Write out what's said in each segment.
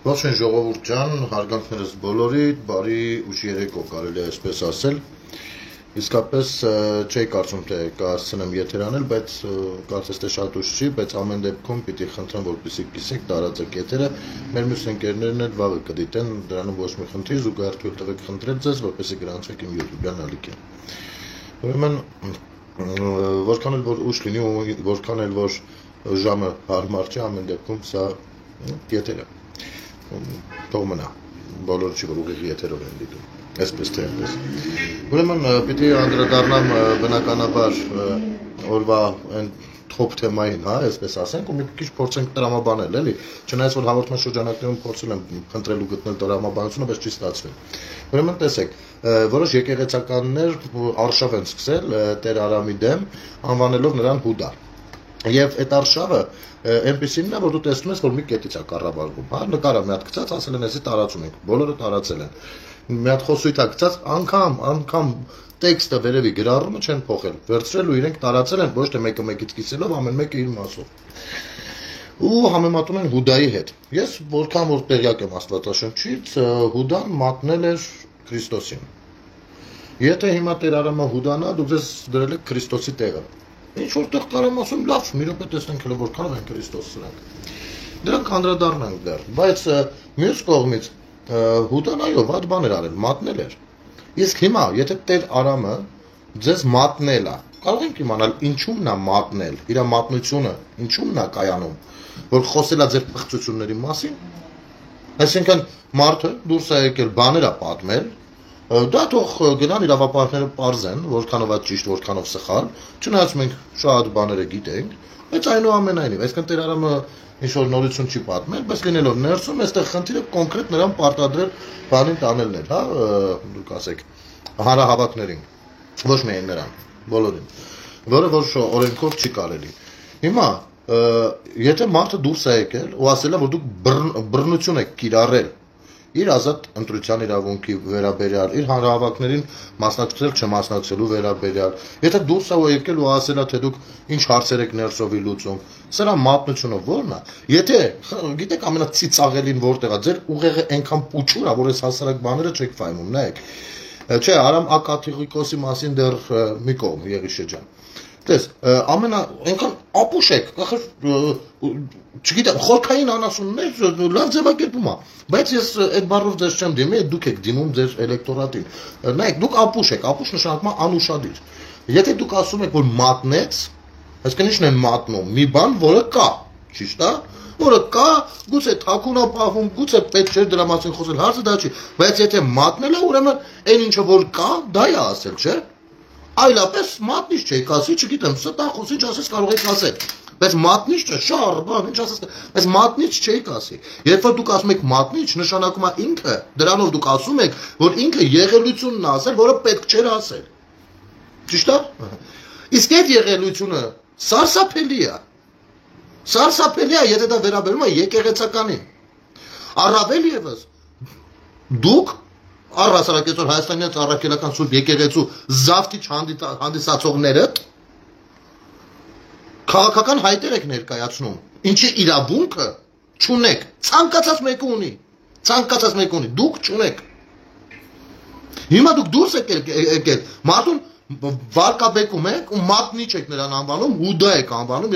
Ողջույն ժողովուրդ ջան, հարգանքներս բոլորիդ, բարի ուշ երեկո կարելի է այսպես ասել։ Իսկապես չէի կարծում թե կարծեմ եթեր անել, բայց կարծես թե շատ ուշ չի, բայց ամեն դեպքում պիտի խնդրեմ, որպեսզի կիսեք տարածեք եթերը, մեր մյուս ընկերներն էլ վաղը կդիտեն, դրանում ոչ մի խնդիր, զուգահեռ թույլ տվեք խնդրել ձեզ, որպեսզի գրանցվեք իմ YouTube-յան ալիքին։ Ուրեմն որքան էլ որ ուշ լինի ու որքան էլ որ ժամը հարմար չի, ամեն դեպքում սա եթերը թող մնա, բոլորը չի որ ուղիղ եթերով են դիտում, այսպես թե այնպես։ Ուրեմն պիտի անդրադառնամ բնականաբար օրվա այն թոփ թեմային, հա, այսպես ասենք, ու մի քիչ փորձենք տրամաբանել, էլի, չնայած որ հաղորդման շրջանակներում փորձել եմ խնդրել ու գտնել տրամաբանությունը, բայց չի ստացվել։ Ուրեմն տեսեք, որոշ եկեղեցականներ արշավ են սկսել Տեր Արամի դեմ, անվանելով նրան Հուդա։ Եվ այդ արշավը այնպեսին է, որ դու տեսնում ես, որ մի կետից է կառավարվում, հա, նկարը մի հատ գցած, ասել են, էսի տարածում ենք, բոլորը տարածել են։ Մի հատ խոսույթ է գցած, անգամ տեքստը վերևի գրառումը չեն փոխել, վերցրել ու իրենք տարածել են, ոչ թե մեկը մեկից կիսելով, ամեն մեկը իր մասով։ Ու համեմատում են Հուդայի հետ։ Ես որքան որ տեղյակ եմ Աստվածաշնչից, Հուդան մատնել էր Քրիստոսին։ Եթե հիմա Տեր Արամը Հուդանա, դուք ձեզ դրել եք Քրիստոսի տեղը։ Ինչ որտեղ կարամ ասում, լավ, մի րոպե տեսնենք հələ որքանով են Քրիստոս սրանք։ Դրանք անդրադառնանք դեռ, բայց մյուս կողմից Հուդան այո, վատ բան էր արել, մատնել էր։ Իսկ հիմա, եթե Տեր Արամը ձեզ մատնել է, կարող ենք իմանալ ինչու՞մն է մատնել, իր մատնությունը ինչու՞մն է կայանում, որ խոսել է ձեր փխծությունների մասին։ Այսինքն մարդը դուրս է եկել, բաներ է պատմել, դա թող գնան իրավապահները պարզեն, որքանով է ճիշտ, որքանով սխալ, չնայած մենք շատ բաները գիտենք, բայց այնուամենայնիվ, այսինքն Տեր Արամը ինչ-որ նորություն չի պատմել, բայց լինելով ներսում, այստեղ խնդիրը կոնկրետ նրան պարտադրել բանին տանելն էր, հա, դուք ասեք, հանրահավաքներին, ոչ միայն նրան, բոլորին, որը որ օրենքով չի կարելի։ Հիմա, եթե մարդը դուրս է եկել ու ասել է, որ դուք բռնություն եք կիրառել իր ազատ ընտրության իրավունքի վերաբերյալ, իր հանրահավաքներին մասնակցել չմասնակցելու վերաբերյալ, եթե դուրս է եկել ու ասել է, թե դուք ինչ հարցեր եք ներսովի լուծում, սրա մատնությունը ո՞րն է։ Եթե գիտեք ամենացիծաղելին որտեղ է, ձեր ուղեղը այնքան պուչուր է, որ այս հասարակ բաները չեք ֆայմում, նայեք։ Չէ, Արամ Ակաթիղիկոսի մասին դեռ մի կողմ Եղիշե ջան։ Տես, այնքան ապուշ եք, չգիտեմ, խորքային անասուններ լավ ձևակերպում է, բայց ես այդ բառով ձեզ չեմ դիմի, դուք եք դիմում ձեր էլեկտորատին։ Նայեք, դուք ապուշ եք, ապուշ նշանակում է անուշադիր։ Եթե դուք ասում եք, որ մատնեց, այսինքն ի՞նչն է մատնում, մի բան, որը կա, ճիշտ է, որը կա, գուցե թաքուն է պահվում, գուցե պետք չէ դրա մասին խոսել, հարցը դա չի, բայց եթե մատնել է, ուրեմն այն ինչը որ կա, դա է ասել, չէ՞։ Այլապես մատնիչ չեք ասի, չգիտեմ, ստախոս ինչ ասես կարող եք ասել, բայց մատնիչ չէ, շար, բան, ինչ ասես, բայց մատնիչ չեք ասի։ Երբ որ դուք ասում եք մատնիչ, նշանակում է ինքը, դրանով դուք ասում եք, որ ինքը եղելությունն է ասել, որը պետք չէր ասել։ Ճիշտ է։ Իսկ այդ եղելությունը սարսափելի է։ Սարսափելի է, եթե դա վերաբերում է եկեղեցականին։ Առավել ևս դուք առհասարակ այսօր Հայաստանյան առաքելական սուրբ եկեղեցու զավթիչ հանդիսացողները քաղաքական հայտեր եք ներկայացնում, ինչի իրավունքը չունեք, ցանկացած մեկը ունի, դուք չունեք։ Հիմա դուք դուրս եկել, մարդուն վարկաբեկում եք ու մատնիչ եք նրան անվանում, Հուդա եք անվանում,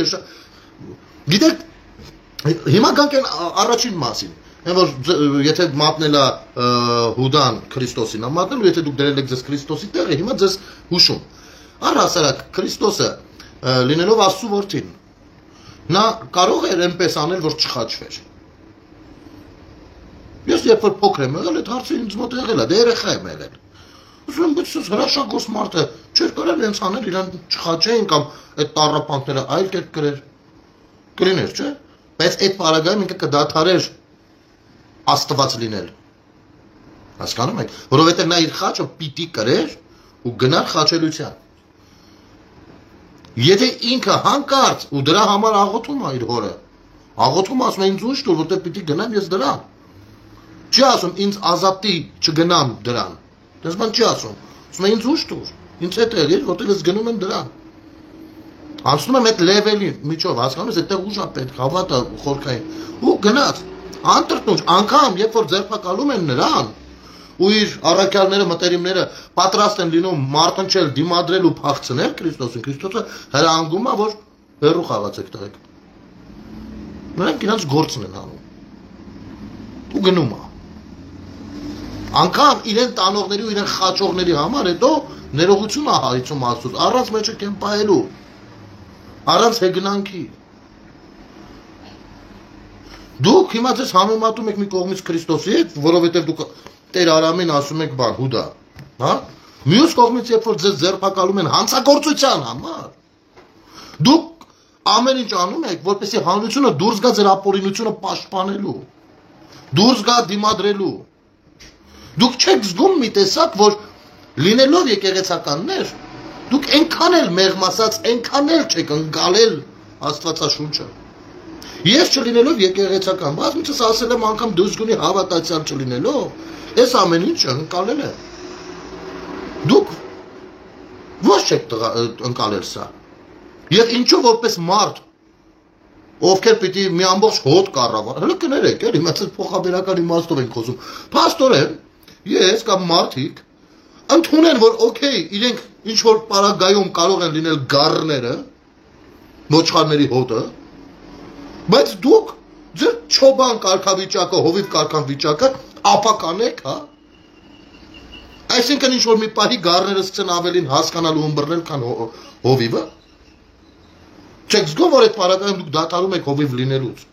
գիտեք, հիմա գանք են առաջին մասին։ Որ եթե մատնել է Հուդան Քրիստոսին, մատնել ու եթե դուք դրել եք ձեզ Քրիստոսի տեղը, հիմա ձեզ հուշում։ Առհասարակ Քրիստոսը լինելով Աստծո որդին, նա կարող էր այնպես անել, որ չխաչվեր։ Ես երբ որ փոքր եմ եղել, այդ հարցը ինձ մոտ եղել է, դե երեխա եմ եղել։ Ասում եմ, բայց հրաշագործ մարդը չէր կարել հենց անել, իրան չխաչեին կամ այդ տառապանքները այլ կերպ գրեր։ Կլիներ, չէ՞։ Բայց այդ պարագայում ինքը կդադարեր Աստված լինել։ Հասկանում եք, որովհետև նա իր խաչը պիտի կրեր ու գնար խաչելության։ Եթե ինքը հանկարծ ու դրա համար աղոթում է իր հորը, աղոթում ասում է ինձ ուշ տուր, որտեղ պիտի գնամ ես դրան։ Չի ասում ինձ ազատի չգնամ դրան։ Դες բան չի ասում։ Ասում է ինձ ուշ տուր, ինձ հետ եղիր, որտեղ ես գնում եմ դրան։ Անցնում եմ այդ լեվելի միջով, հասկանում ես, այդտեղ ուժ է պետք, հավատը խորքային։ Ու գնաց։ Անտրտունջ, անգամ երբ որ ձերբակալում են նրան, ու իր առաքյալները, մտերիմները պատրաստ են լինում մարտնչել, դիմադրել ու փախցնել Քրիստոսին, Քրիստոսը հրանգում է, որ հեռու խաղացեք տղեկ։ Նրանք իրենց գործն են անում։ Ու գնում է։ Անգամ իրեն տանողների ու իրեն խաչողների համար հետո ներողություն է հայցում Աստծուց, առանց մեջը կեն պահելու, առանց հեգնանքի։ Դուք հիմա ձեզ համեմատում եք մի կողմից Քրիստոսի հետ, որովհետև դուք Տեր Արամին ասում եք բան, Հուդա, հա? Մյուս կողմից երբ որ ձեզ ձերբակալում են հանցագործության համար, դուք ամեն ինչ անում եք, որպեսզի հանրությունը դուրս գա ձեր ապօրինությունը պաշտպանելու, դուրս գա դիմադրելու։ Դուք չեք զգում մի տեսակ, որ լինելով եկեղեցականներ, դուք այնքան էլ մեղմասած, այնքան էլ չեք ընկալել Աստվածաշունչը։ Ես չլինելով եկեղեցական, բազմիցս ասել եմ անգամ դժգունի հավատացյալ չլինելով, այս ամեն ինչը ընկալել է։ Դուք ոչ չեք ընկալել սա։ Եվ ինչու որպես մարդ, ովքեր պիտի մի ամբողջ հոտ կառավարեն, հələ կներեք, էլի մեծ փոխաբերական իմաստով ենք խոսում։ Փաստորեն, ես կամ մարդիկ ընդունեն, որ օքեյ, իրենք ինչ որ պարագայում կարող են լինել գառները, ոչխարների հոտը, բայց դուք ձեր չոբան կարգավիճակը, հովիվ կարգավիճակը ապականեք, հա։ Այսինքն ինչ որ մի պահի գառները սկսեն ավելին հասկանալ ու ըմբռնել, քան հովիվը։ Չեք զգում, որ այդ պարագայում դուք դադարում եք հովիվ լինելուց։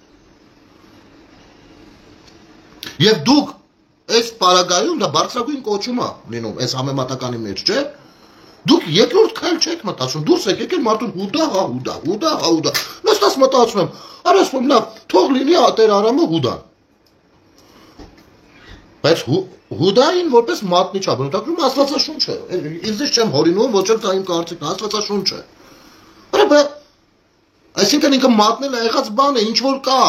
Եվ դուք այս պարագայում դա բարձրագույն կոչում է լինում, այս համեմատականի մեջ, չէ։ Դուք երկրորդ քայլ չեք մտածում, դուրս եք եկել մարդուն Հուդա, հա Հուդա, Հուդա, հա Հուդա։ Նստած մտածում եմ, արասում լավ, թող լինի Տեր Արամը Հուդան։ Բայց Հուդային որպես մատնի չա, բնութագրում Աստվածաշունչը։ Ինձ չեմ հորինում, ոչ էլ դա իմ կարծիքն է, Աստվածաշունչը։ Բրե, այսինքն ինքը մատնել է եղած բան է, ինչ որ կա։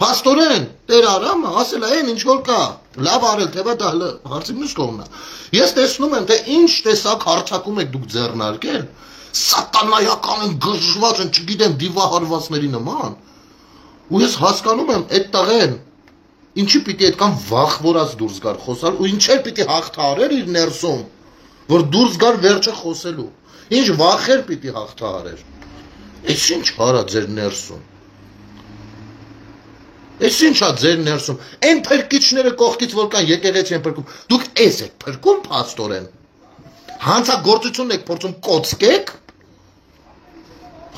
Փաստորեն, Տեր Արամը ասել է, ինչ որ կա, լավ արել, թե դա հարցի մյուս կողմն է։ Ես տեսնում եմ, թե ինչ տեսակ հարցակում եք դուք ձեռնարկել, սատանայական են, գժված են, չգիտեմ, դիվահարվածների նման։ Ու ես հասկանում եմ, այդ տղեն ինչի պիտի այդքան վախվորած դուրս գար խոսալ ու ինչեր պիտի հաղթահարեր իր ներսում, որ դուրս գար վերջը խոսելու։ Ինչ վախեր պիտի հաղթահարեր։ Այս ինչ հարա ձեր ներսում։ Այս ինչ է ձեր ներսում։ Այն փրկիչները կողքից որ կան եկեղեցի են փրկում։ Դուք էս եք փրկում փաստորեն։ Հանցագործություն եք փորձում կոծկեք։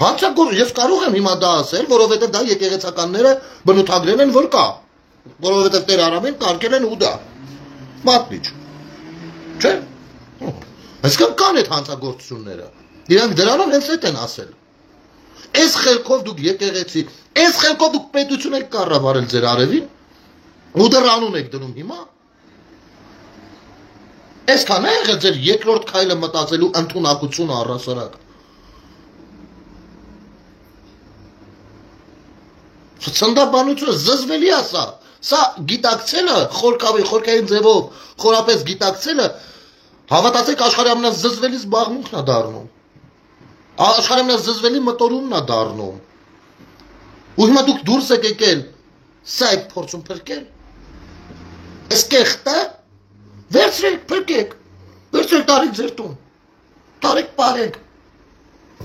Ես կարող եմ հիմա դա ասել, որովհետև դա եկեղեցականները բնութագրել են որ կա։ Որովհետև Տեր Արամին կարգել են Հուդա, մատնիչ, չէ՞։ Այսքան կան այդ հանցագործությունները, իրանք դրանով հենց այդ են ասել։ Այս խելքով դուք եկեղեցի, այս խելքով դուք պետություն եք կառավարել ձեր արևին, ու դեռ անուն եք դնում հիմա։ Այսքան է եղել ձեր երկրորդ քայլը մտածելու ընդունակությունը առհասարակ։ Ցնդաբանությունը զզվելի է սա։ Սա գիտակցելը, խորքային ձևով, խորապես գիտակցելը, հավատացեք աշխարհի ամենազզվելի զբաղմունքն է դառնում։ Աշխարհի ամենազզվելի մտորումն է դառնում։ Ու հիմա դուք դուրս եք եկել, սա եք փորձում փրկել։ Այս կեղտը վերցրեք, փրկեք։ Վերցրեք տարեք ձեր տուն։ Տարեք պարեք։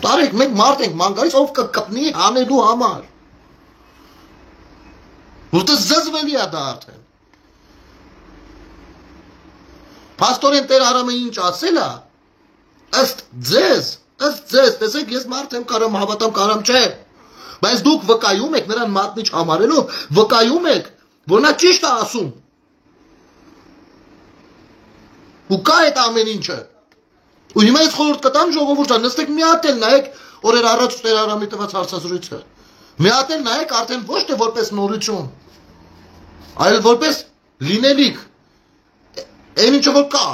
Տարեք, մենք մարդ ենք, ման գալիս ով կկպնի անելու համար։ Որտե զզվելի է դա արդեն։ Փաստորեն Տեր Արամը ինչ ասել է, ըստ ձեզ, տեսեք ես մարդ եմ կարամ հավատամ կարամ չէ, բայց դուք վկայում եք նրան մատնիչ համարելով, վկայում եք, որ նա ճիշտ է ասում։ Ու կա այդ ամեն ինչը։ Ու հիմա ես խորհուրդ կտամ ժողովուրդը, նստեք մի հատ էլ նայեք օրեր առաջ Տեր Արամի տված հարցազրույցը։ Մի հատ էլ նայեք արդեն ոչ թե որպես նորություն, այլ որպես լինելիք, այն ինչը որ կա,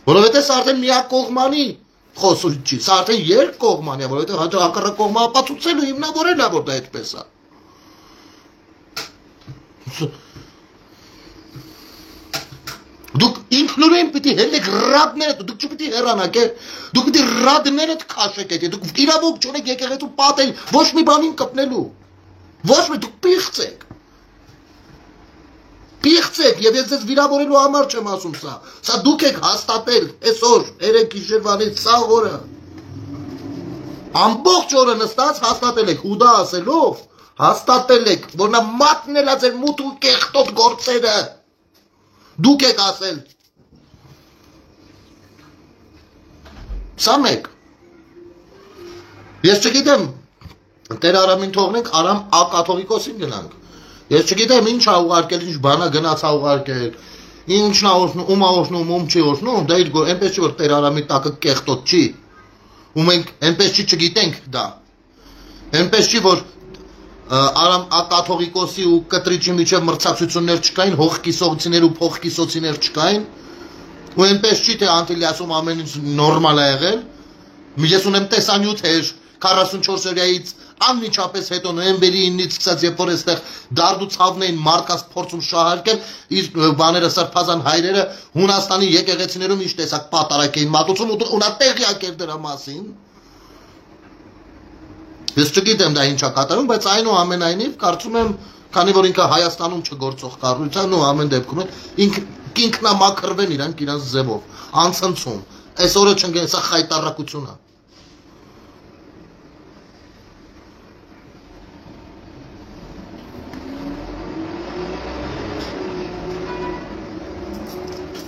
որովհետև սա արդեն միակողմանի խոսում չի, սա արդեն երկկողմանի է, որովհետև հակառակ կողմը ապացուցելու հիմնավորել է, որ դա այդպես է։ Դուք ինքնուրույն պիտի հելեք ռադներդ, դուք չպիտի հեռանաք, դուք պիտի ռադներդ քաշեք, դուք իրավունք չունեք եկեղեցու պատել ոչ մի բանին կպնելու, Ոչ մի դուք պիղծեք։ Պիղծեք, եւ ես ձեզ վիրավորելու համար չեմ ասում սա։ Սա դուք եք հաստատել այսօր, 3 գիշերվանից սա օրը։ Ամբողջ օրը նստած հաստատել եք, ու դա ասելով հաստատել եք, որ նա մատնելա ձեր մութ ու կեղտոտ գործերը։ Դուք եք ասել։ Սա մեկ։ Ես չգիտեմ, Տեր Արամին թողնենք, Արամ կաթողիկոսին գնանք։ Ես չգիտեմ ինչ ա ուղարկել, ինչ բանա գնաց ա ուղարկել, ինչն ա օրհնում, ում ա օրհնում, ում չի օրհնում, դա իր գոր, այնպես չի որ Տեր Արամի տակը կեղտոտ չի։ Ու մենք այնպես չի չգիտենք դա։ Այնպես չի որ Արամ կաթողիկոսի ու կտրիչի միջև մրցակցություններ չկային, հողկիսոցիներ ու փողկիսոցիներ չկային։ Ու այնպես չի թե Անտիլիասում ամեն ինչ նորմալ ա եղել։ Ես ունեմ տեսանյութեր 44 օրյայից անմիջապես հետո նոյեմբերի 9-ից սկսած երբ որ այստեղ դարդու ցավն էին մարդկանց փորձում շահարկել իր բաները սրբազան հայրերը Հունաստանի եկեղեցիներում ինչ տեսակ պատարակ էին մատուցում ու նա տեղյակ էր դրա մասին։ Ես չգիտեմ դա ինչա կատարում, բայց այնուամենայնիվ կարծում եմ, քանի որ ինքը Հայաստանում չգործող կառույցն ու ամեն դեպքում ինքնամաքրվեն իրանց ձևով, անցնցում։ Այս օրը չընկեն, սա խայտառակություն է։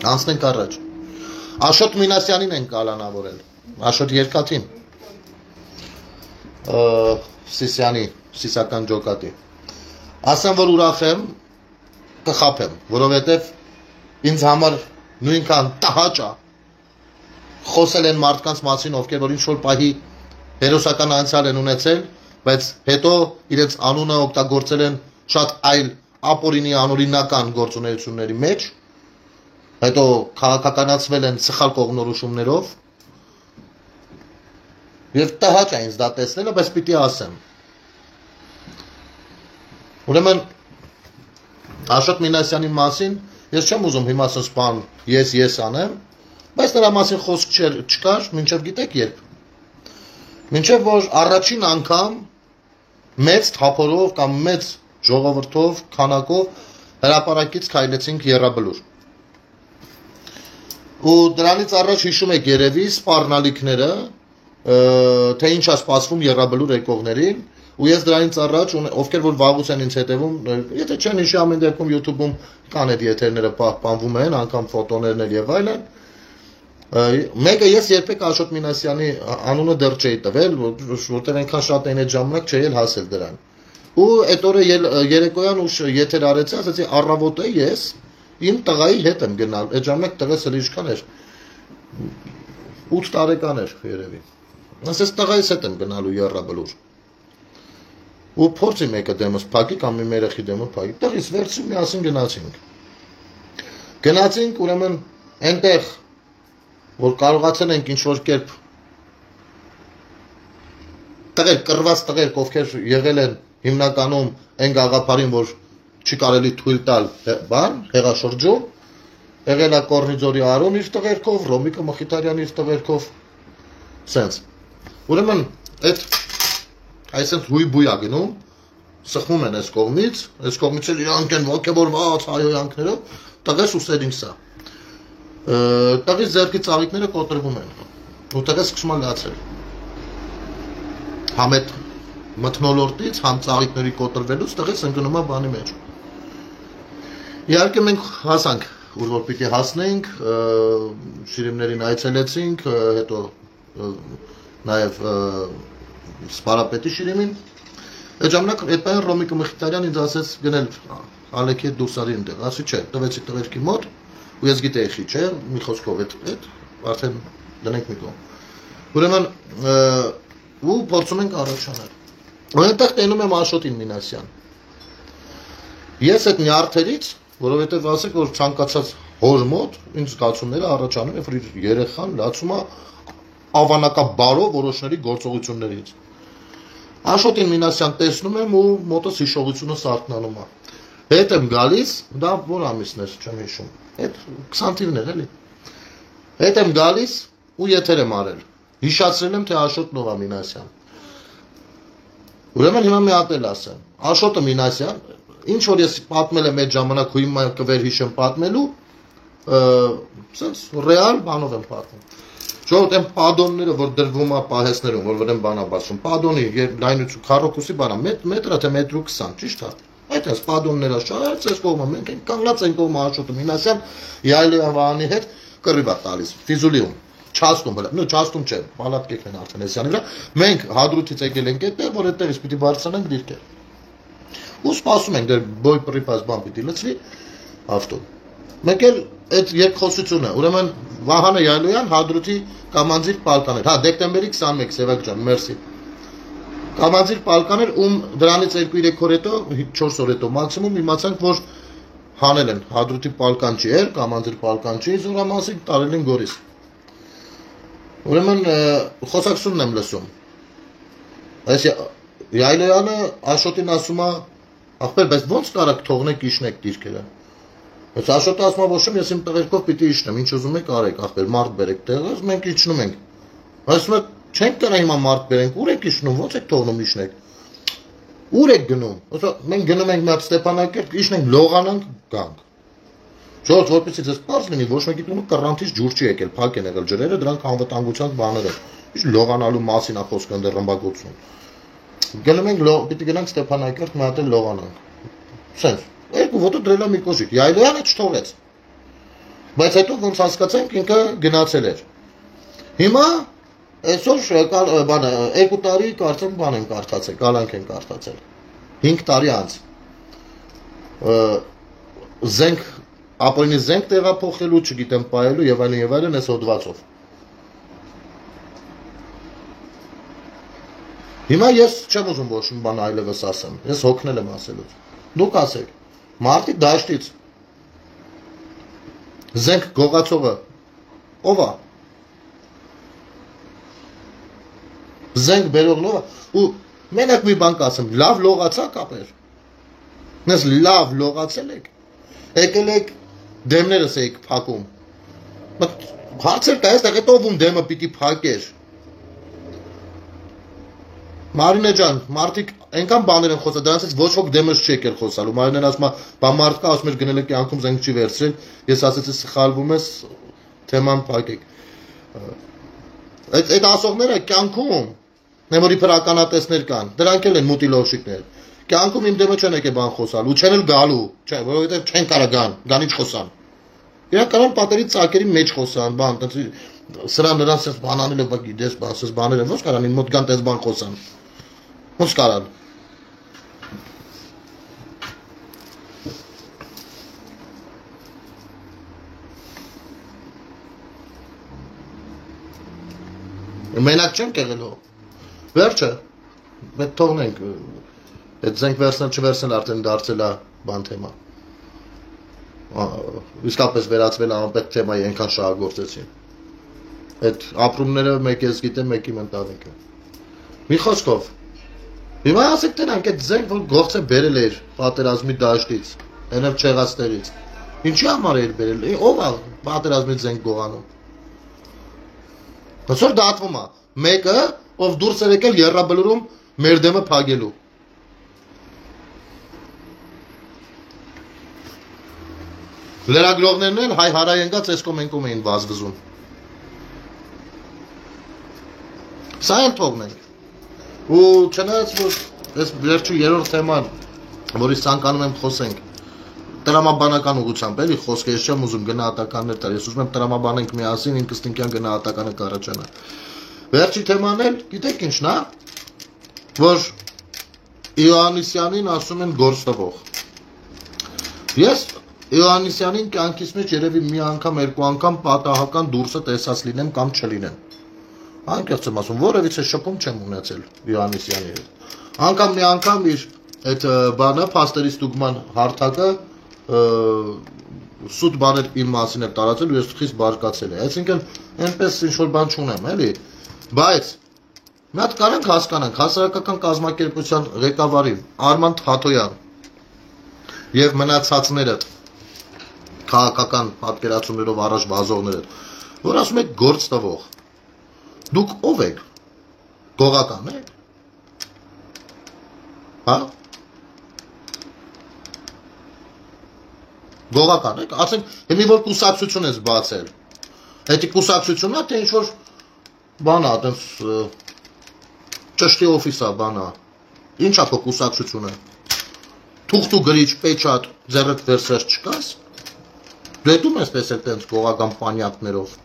Անցնենք առաջ։ Աշոտ Մինասյանին են կալանավորել։ Աշոտ Երկաթին։ Սիսյանի, Սիսական ջոկատի։ Ասեմ, որ ուրախ եմ, կխաբեմ, որովհետև ինձ համար նույնքան տհաճ է խոսել են մարդկանց մասին, ովքեր որ ինչ-որ պահի հերոսական անցյալ են ունեցել, բայց հետո իրենց անունը օգտագործել են շատ այլ ապօրինի անօրինական գործունեությունների մեջ, հետո քաղաքականացվել են սխալ կողմնորոշումներով, եւ տհաճ է ինձ դա տեսնելը, բայց պիտի ասեմ։ Ուրեմն Աշոտ Մինասյանի մասին ես չեմ ուզում հիմա սպան ես անեմ, բայց նրա մասին խոսք չկար, մինչև գիտեք երբ։ Մինչև որ առաջին անգամ մեծ թափորով կամ մեծ ժողովրդով, քանակով հրապարակից քայլեցինք Եռաբլուր։ Ու դրանից առաջ հիշում եք երևի սպառնալիքները, թե ինչ է սպասվում Եռաբլուր եկողներին, ու ես դրանից առաջ ովքեր որ վաղուց են ինձ հետևում, եթե չեն հիշի ամեն դեպքում YouTube-ում կան այդ եթերները պահպանվում են, անգամ ֆոտոներն էլ եւ այլն։ Մեկը ես երբեք Աշոտ Մինասյանի անունը դեռ չէի տվել, որտեղ այնքան շատ էին այդ ժամանակ չէի հասել դրան։ Ու այդ օրը երեկոյան ուշ եթեր արեցի, ասացի առավոտ է ես իմ տղայի հետ եմ գնալ, այդ ժամանակ տղես էլ ինչքան էր, 8 տարեկան էր երևի, ասես տղայիս հետ եմ գնալու Եռաբլուր, ու փորձի մեկը դեմս փակի կամ իմ երեխի դեմը փակի, տղիս վերցի միասին գնացինք, ուրեմն այնտեղ, որ կարողացել ենք ինչ-որ կերպ տղեր, կռված տղեր, ովքեր եղել են հիմնականում այն գաղափարին, որ չի կարելի թույլ տալ բան, հեղաշրջում, եղել է Կորնիձորի Արոն իր տղերքով, Ռոմիկը Մխիթարյան իր տղերքով, սենց։ Ուրեմն, այսենց հույբույ ա գնում, սխմում են այս կողմից էլ իրանք են ոգևորված հայոյանքներով, տղես ուսերինք սա։ Տղիս ձեռքի ծաղիկները կոտրվում են, ու տղես սկսում է լացել։ Համ այդ մթնոլորտից, համ ծաղիկների կոտրվելուց տղես ընկնում է բանի մեջ։ Իհարկե մենք հասանք, ուր որ պիտի հասնենք, շիրիմներին այցելեցինք, հետո նաև սպարապետի շիրիմին։ Այդ ժամանակ այդպես Ռոմիկը Մխիթարյան ինձ ասեց գնել Ալեքի հետ դուրս արի այնտեղ, ասի չէ, տվեցի տղերքի մոտ, ու ես գիտեի խի, չէ, մի խոսքով այդ արդեն դնենք մի կողմ։ Ուրեմն ու փորձում ենք առաջանալ։ Ու այնտեղ տենում եմ Աշոտին Մինասյան։ Ես այդ նյարդերից, որովհետև ասեք, որ ցանկացած հոր մոտ ինձ զգացումները առաջանում, երբ որ երեխան լացում է ավանակաբարով որոշների գործողություններից։ Աշոտին Մինասյան տեսնում եմ ու մոտս հիշողությունը սարթնանում է։ Հետ եմ գալիս, դա որ ամիսն էր, չեմ հիշում։ Այդ 20 թիվն էր, էլի։ Հետ եմ գալիս ու եթեր եմ արել։ Հիշացրել եմ, թե Աշոտն ով է Մինասյան։ Ուրեմն հիմա մի հատ էլ ասեմ։ Աշոտը Մինասյան, ինչ որ ես պատմել եմ այդ ժամանակ ու հիմա կվեր հիշեմ պատմելու, սենց ռեալ բանով եմ պատմում։ Ժողովուրդ այն պադոնները, որ դրվում է պահեսներում, որ վրան բանա բացում, պադոնի լայնություն քառակուսի բանա, մետրը թե մետրու 20, ճիշտ է։ Այդ էս պադոնները շարած էս կողմը, մենք ենք կանգնած ենք կողմը Աշոտը Մինասյան, Յայլոյան Վահանի հետ կռիվ է տալիս, Ֆիզուլիում, Չաստում հələ, Չաստում չէ, պալատկերն են արդեն էսյանի վրա, մենք Հադրութից եկել ենք այդտեղ, որ այդտեղից պիտի բարձրանանք դիրքեր։ Ու սպասում ենք, դեր բոյ պրիպաս բան պիտի լցվի ավտո։ Մեկ էլ այդ երկխոսությունը, ուրեմն Վահանը Յայլոյան Հադրութի կամանձիր պալկաներ, հա դեկտեմբերի 21 Սևակ ջան, մերսի։ Կամանձիր պալկաներ, դրանից 2-3 օր հետո, 4 օր հետո մաքսիմում իմացանք, որ հանել են Հադրութի պալկանչի էր, կամանձիր պալկանչի զորամասիկ տարել են Գորիս։ Ուրեմն խոսակցությունն եմ լսում։ Այս Յայլոյանը Աշոտին ասում է, ախպեր, բայց ոնց կարաք թողնեք իջնեք դիրքերը։ Այս Աշոտը ասում է, ոչ ես իմ տղերքով պիտի իջնեմ, ինչ ուզում եք արեք, ախպեր, մարդ բերեք տեղից, մենք իջնում ենք։ Ասում է, չենք կարա հիմա մարդ բերենք, ուր եք իջնում, ոնց եք թողնում իջնեք։ Ուր եք գնում։ Մենք գնում ենք մի հատ Ստեփանակերտ, իջնենք լողանանք, գանք։ Ժողովուրդ, որպեսզի ձեզ պարզ լինի, ոչ մեկի տունը կռանտից ջուր չի եկել, փակ են եղել ջրերը, դրանք անվտանգության բաներ են։ Ինչ լողանալու մասին է խոսքը ընդ ռմբակոծում։ Գնում ենք, պիտի գնանք Ստեփանակերտ, մի հատ էլ լողանանք։ Սենց, երկու ոտը դրել է մի կոշիկ, Յայլոյանը չթողեց։ Բայց հետո ոնց հասկացանք, ինքը գնացել էր։ Հիմա այսօր բանը 2 տարի կարծեմ բան են կարդացել, կալանք են կարդացել։ 5 տարի անց։ Զենք ապօրինի զենք տեղափոխելու, չգիտեմ, պայելու եւ այլն այս հոդվածով։ Հիմա ես չեմ ուզում ոչ մի բան այլևս ասեմ, ես հոգնել եմ ասելուց։ Դուք ասեք, մարտի դաշտից զենք գողացողը ով է։ Զենք բերողն ով է։ Ու մենակ մի բան կասեմ, լավ լողացաք ապեր։ Ես լավ լողացել եք։ Եկել եք դեմներս եք փակում։ Հարցեր կա, այստեղ հետո ում դեմը պիտի փակեր։ Մարինե ջան, մարդիկ այնքան բաներ են խոսել, դրանցից ոչ ոք դեմս չի եկել խոսալու։ Մարինեն ասում է, բա մարդ կա, ասում էր գնել է կյանքում զենք չի վերցրել։ Ես ասեցի սխալվում ես, թեման փակեք։ Այդ ասողները կյանքում նեմորի փրականատեսներ կան, դրանք էլ են մուտի լոշիկներ։ Կյանքում իմ դեմը չեն եկել բան խոսալ, ու չեն էլ գալու, չէ, որովհետև չեն կարա գան ինչ խոսան։ Իրանք կարան պատերի ծակերի մեջ խոսան, բան, սրա նրանց ես բան անել է, գիտես, բասես բաներ են, ոնց կարան իմ մոտ գան տես բան խոսան։ Ոնց կարան։ Մենակ չենք եղել հո։ Վերջը, մեկ թողնենք, այդ զենք վերցնել չվերցնել արդեն դարձել է բան թեմա։ Իսկապես վերածվել է անպետք թեմայի ենքան շահագործեցին։ Այդ ապրումները մեկ ես գիտեմ, մեկ իմ ընտանիքը։ Մի խոսքով, հիմա ասեք տնանք այդ զենք, որ գործը բերել էր պատերազմի դաշտից, այնև չեղածներից։ Ինչի համար էր բերել, ով է պատերազմի զենք գողանում։ Ոնց որ դատվում է, մեկը, ով դուրս էր եկել եռաբլուրում մեր դեմը փագելու։ Լրագրողներն են հայ հարայենգած էսկոմ ենկում էին վազվզում։ Սա են թողնենք։ Ու չնայած, որ այս վերջի երրորդ թեման, որից ցանկանում եմ խոսենք, տրամաբանական ուղղությամբ էլի խոսքը ես չեմ ուզում գնահատականներ տալ, ես ուզում եմ տրամաբանենք միասին ինքնստինքյան գնահատականը կառաջանա։ Վերջի թեման էլ, գիտեք ինչն է, որ Իոաննիսյանին ասում են գործ տվող։ Ես Իոաննիսյանին կյանքիս մեջ երևի մի անգամ, երկու անգամ պատահական դուրսը տեսած լինեմ կամ չլինեմ։ Անկեղծ եմ ասում, որևիցե շփում չեմ ունեցել Իոաննիսյանի հետ։ Անգամ մի անգամ իր այդ բանը, փաստերի ստուգման հարթակը սուտ բաներ իմ մասին է տարածել ու ես խիստ բարկացել եմ։ Այսինքն այնպես ինչ-որ բան չունեմ, էլի։ Բայց մի հատ կարանք հասկանանք հասարակական կազմակերպության ղեկավարի Արման Թաթոյան եւ մնացածները քաղաքական պատկերացումներով առաջ վազողները, որ ասում եք գործ տվող։ Դուք ով եք։ Գողական եք։ Հա։ Գողական եք, ասենք, հիմի որ կուսակցություն ես բացել, հետի կուսակցությունն է, թե ինչ-որ բան է, այդպես ճշտի օֆիսա բան է, ինչ է քո կուսակցությունը, թուղթ ու գրիչ, պեչատ, ձեռդ վերսես չկաս, դու հետում ես տեսել տենց գողական պանյակներով,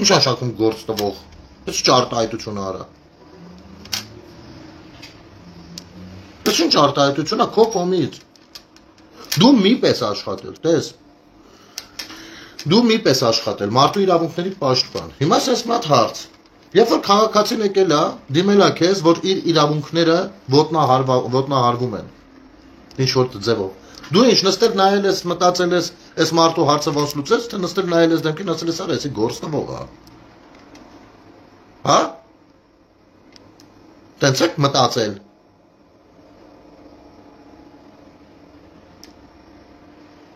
ինչ աշակում գործ տվող, ես չարտահայտություն արա, ես ինչ արտահայտություն է քո կողմից, Դու մի պես աշխատել, տես, դու մի պես աշխատել, մարդու իրավունքների պաշտպան, հիմա սես մատ հարց, երբ որ քաղաքացին եկել է, դիմել է քեզ, որ իր իրավունքները ոտնահարվում են, ինչ-որ ձևով, դու ինչ նստել նայել ես, մտածել ես, այս մարդու հարցը ոնց լուծես, թե նստել նայել ես դեմքին, ասել ես արա, եսի գործ տվող է, հա, տենց եք մտածել,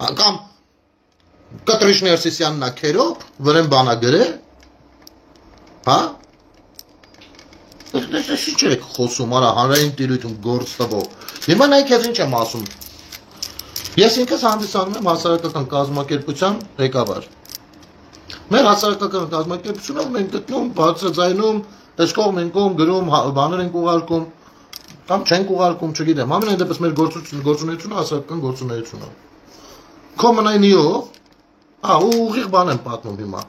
Անգամ կտրիշ ներսիսյանն է քերոպ, վրեն բանա գրե, հա, ես ինչ եք խոսում, արա, հանրային տիրույթում գործ տվող, հիմա նայք ես ինչ եմ ասում, ես ինքս հանդիսանում եմ հասարակական կազմակերպության ղեկավար, մեր հասարակական կազմակերպությունով մենք գտնում, բարձրաձայնում, այս կողմ են կողմ գրում, բաներ ենք ուղարկում, կամ չենք ուղարկում, չգիտեմ, ամենայն դեպս մեր գործունեությունը հասարակական գործունեություն է Քո մնայնիով, ուղիղ բան եմ պատմում հիմա,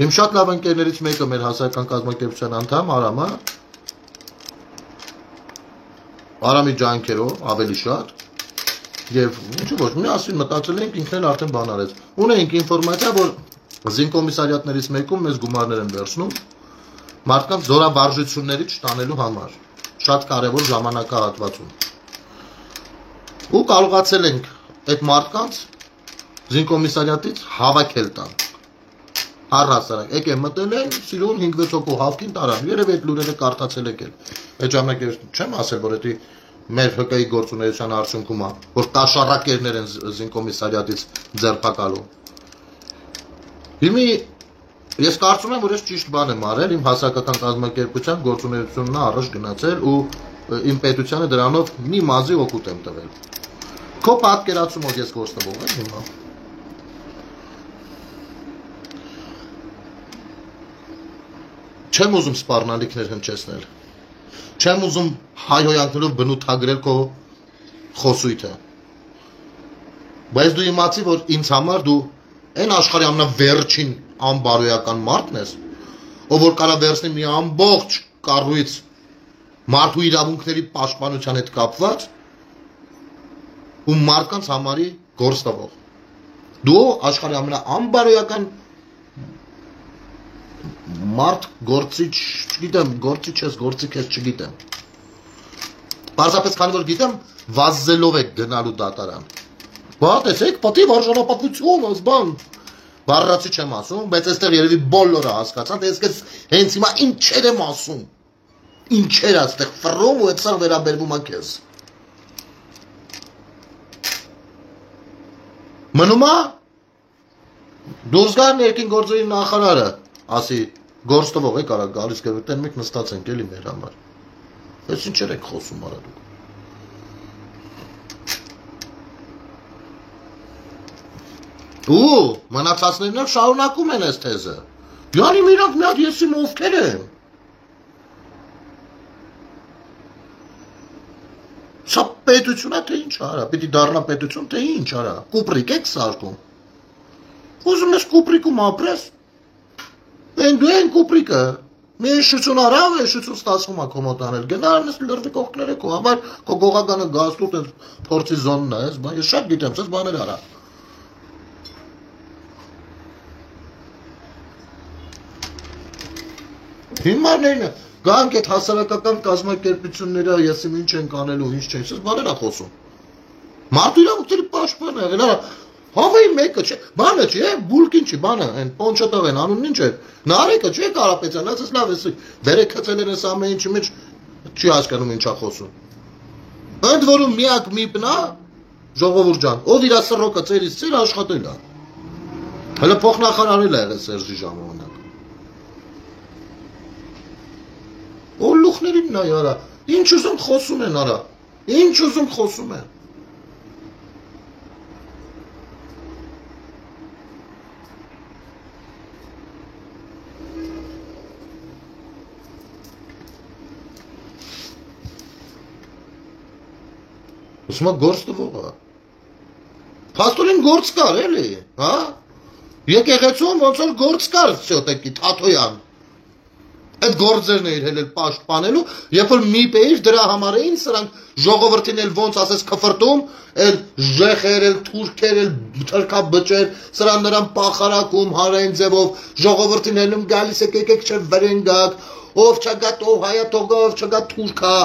իմ շատ լավ ընկերներից մեկը մեր հասարակական կազմակերպության անդամ, Արամը, Արամի ջանքերով, ավելի շատ, և ինչու ոչ, միասին մտածել ենք, ինքն էլ արդեն բան արեց, ունենք ինֆորմացիա, որ զինկոմիսարիատներից մեկում մեզ գումարներ են վերցնում, մարդկանց զորավարժությունների չտանելու համար, շատ կարևոր ժամանակահատվածում, ու կարողացել ենք այդ մարդկանց զինկոմիսարիատից հավաքել տան, առհասարակ, եկեմ մտել են, սիրուն 5-6 հոգու հավքին տարան, երև այդ լուրերը կարդացել եկել, այդ ժամանակ չեմ ասել, որ էդի մեր հկայի գործունեության արդյունքում է, որ կաշառակերներ են զինկոմիսարիատից ձերբակալում, հիմի ես կարծում եմ, որ ես ճիշտ բան եմ արել, իմ հասարակական կազմակերպության գործունեությունն առաջ գնացել ու իմ պետությանը դրանով մի մազի օգուտ եմ տվել Քո պատկերացումով ես գործնվող եմ հիմա։ Չեմ ուզում սպառնալիքներ հնչեցնել։ Չեմ ուզում հայհոյանքներով բնութագրել քո խոսույթը։ Բայց դու իմացի, որ ինձ համար դու այն աշխարհի ամենավերջին անբարոյական մարդն ես, ով որ կարա վերցնի մի ամբողջ կառույց մարդու իրավունքների պաշտպանության հետ կապված ու մարդկանց համարի գործ տվող։ Դու աշխարհի ամենաանբարոյական մարդ գործիչ, չգիտեմ, գործիչ ես, գործիք ես, չգիտեմ։ Պարզապես քանի որ գիտեմ, վազելով եք գնալու դատարան։ Բա տեսեք, պատիվ արժանապատվություն, ազբան։ Բառացի չեմ ասում, բայց այստեղ երևի բոլորը հասկացան, թե ես հենց հիմա ինչեր եմ ասում։ Ինչեր այստեղ ֆռում ու այդսա վերաբերվում է քեզ։ Մնում է դուրս գան ներքին գործերի նախարարը, ասի գործ տվող եք արա գալիս գվտեն մեկ նստած ենք էլի մեր համար։ Ես ինչեր եք խոսում արա դուք։ Ու մնացածներն էլ շարունակում են այս թեզը։ Յանի իրանք մի հատ եսիմ ովքեր են։ Սա պետություն է թե ինչ արա, պիտի դառնա պետություն թե ինչ արա, կուպրիկ եք սարկում։ Ուզում ես կուպրիկում ապրես։ Դու են կուպրիկը, մի շություն արավ է, շություն ստացվում է քո մոտ անել, գնալ ես լրվի կողքները քո համար, քո գողականը գաստուտ ես փորձի զոնն է, ես շատ գիտեմ, սես բաներ արա։ Հիմա նույնը Գանք այդ հասարակական կազմակերպությունները եսիմ ինչ են կանելու, ինչ չեն, սես բաներ է խոսում։ Մարդու իրավունքների պաշտպան է, գնա, հավայի մեկը չէ, բանը չէ, բուլկին չի, բանը, այն պոնչոտով են, անունն ինչ է, նարեկը չէ Կարապետյան, ասես լավ ես, վերեքացել են ես ամեն ինչի մեջ, չի հասկանում ինչ է խոսում։ Ընդ որում միակ միպնա, ժողովուրդ ջան, ով իր սռոկը ծերից ծեր աշխատել է։ Հələ փոխնախարարել է եղել Սերժի ժամանակ։ Օլուխներին նայ արա, ինչ ուզում խոսում են արա, Ինչ ուզում խոսում են։ Ուսումա գործ տվողը։ Փաստորեն գործ կար էլի, հա։ Եկեղեցում ոնց որ գործ կար շոտեկի Թաթոյան։ Այդ գործերն էր հելել պաշտպանելու, երբ որ մի պեիր դրա համար էին սրանք ժողովրդին էլ ոնց ասես քֆրտում, էլ ժեխեր, էլ թուրքեր, էլ թրքաբճեր, սրան նրան պախարակում հարային ձևով, ժողովրդին հելում գալիս եկեք չէ վրենգակ, ով չգա տող հայա տողա, ով չգա թուրքա,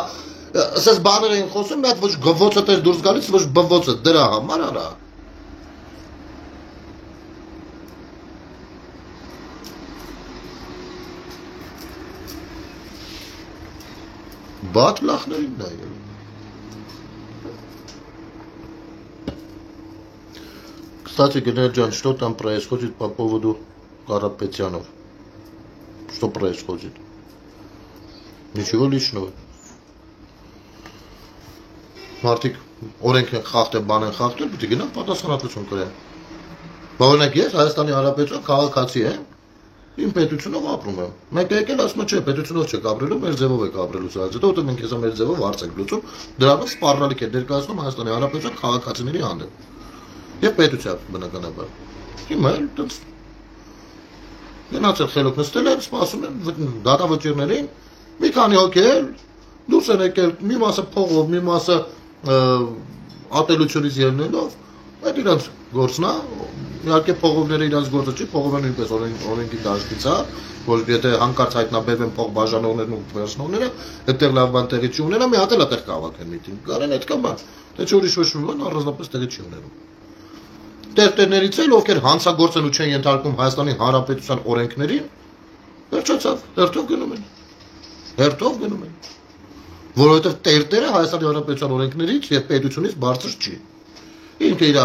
ասես բաներ էին խոսում, մի հատ ոչ գվոցը էր դուրս գալիս, ոչ բվոցը դրա համար արա։ Բաթ լախներին նայել։ Кстати, Генерал, что там происходит по поводу Карапетянов? Что происходит? Ничего личного. Մարդիկ օրենք են խախտել, բան են խախտել, պիտի գնան պատասխանատվություն կրեն։ Օրինակ ես Հայաստանի Հանրապետության քաղաքացի եմ, իմ պետությունով ապրում եմ։ Մենք եկել ասում չէ, պետությունով չեք ապրելու, մեր ձևով եք ապրելու սա, հետո մենք հեսա մեր ձևով հարց ենք լուծում, դրանով սպառնալիք է ներկայացնում Հայաստանի Հանրապետության քաղաքացիների հանդեպ։ Եվ պետության բնականաբար։ Հիմա էլ դից գնացել խելոք նստել են, սպասում են դատավճիռներին, մի քանի հոգի էլ դուրս են եկել, մի մասը փողով, մի մասը ատելությունից ելնելով, այդ իրանց գործն է, իհարկե փողովները իրանց գործը չի, փողովը նույնպես օրենքի դաշտից է, որ եթե հանկարծ հայտնաբերվեն փող բաժանողներն ու վերցնողները, այդտեղ լավ բան տեղի չի ունենա, մի հատ էլ այդտեղ կավաքեն միտինգ կարեն, այդքան բան, թե չէ ուրիշ ոչ մի բան առանձնապես տեղի չի ունենում։ Տերտերներից էլ ովքեր հանցագործեն ու չեն ենթարկում Հայաստանի Հանրապետության օրենքներին, վերջացավ, հերթով գնում են։ Հերթով գնում են։ Որովհետև տերտերը Հայաստանի Հանրապետության օրենքներից եւ պետությունից բարձր չի։ Ինքը իր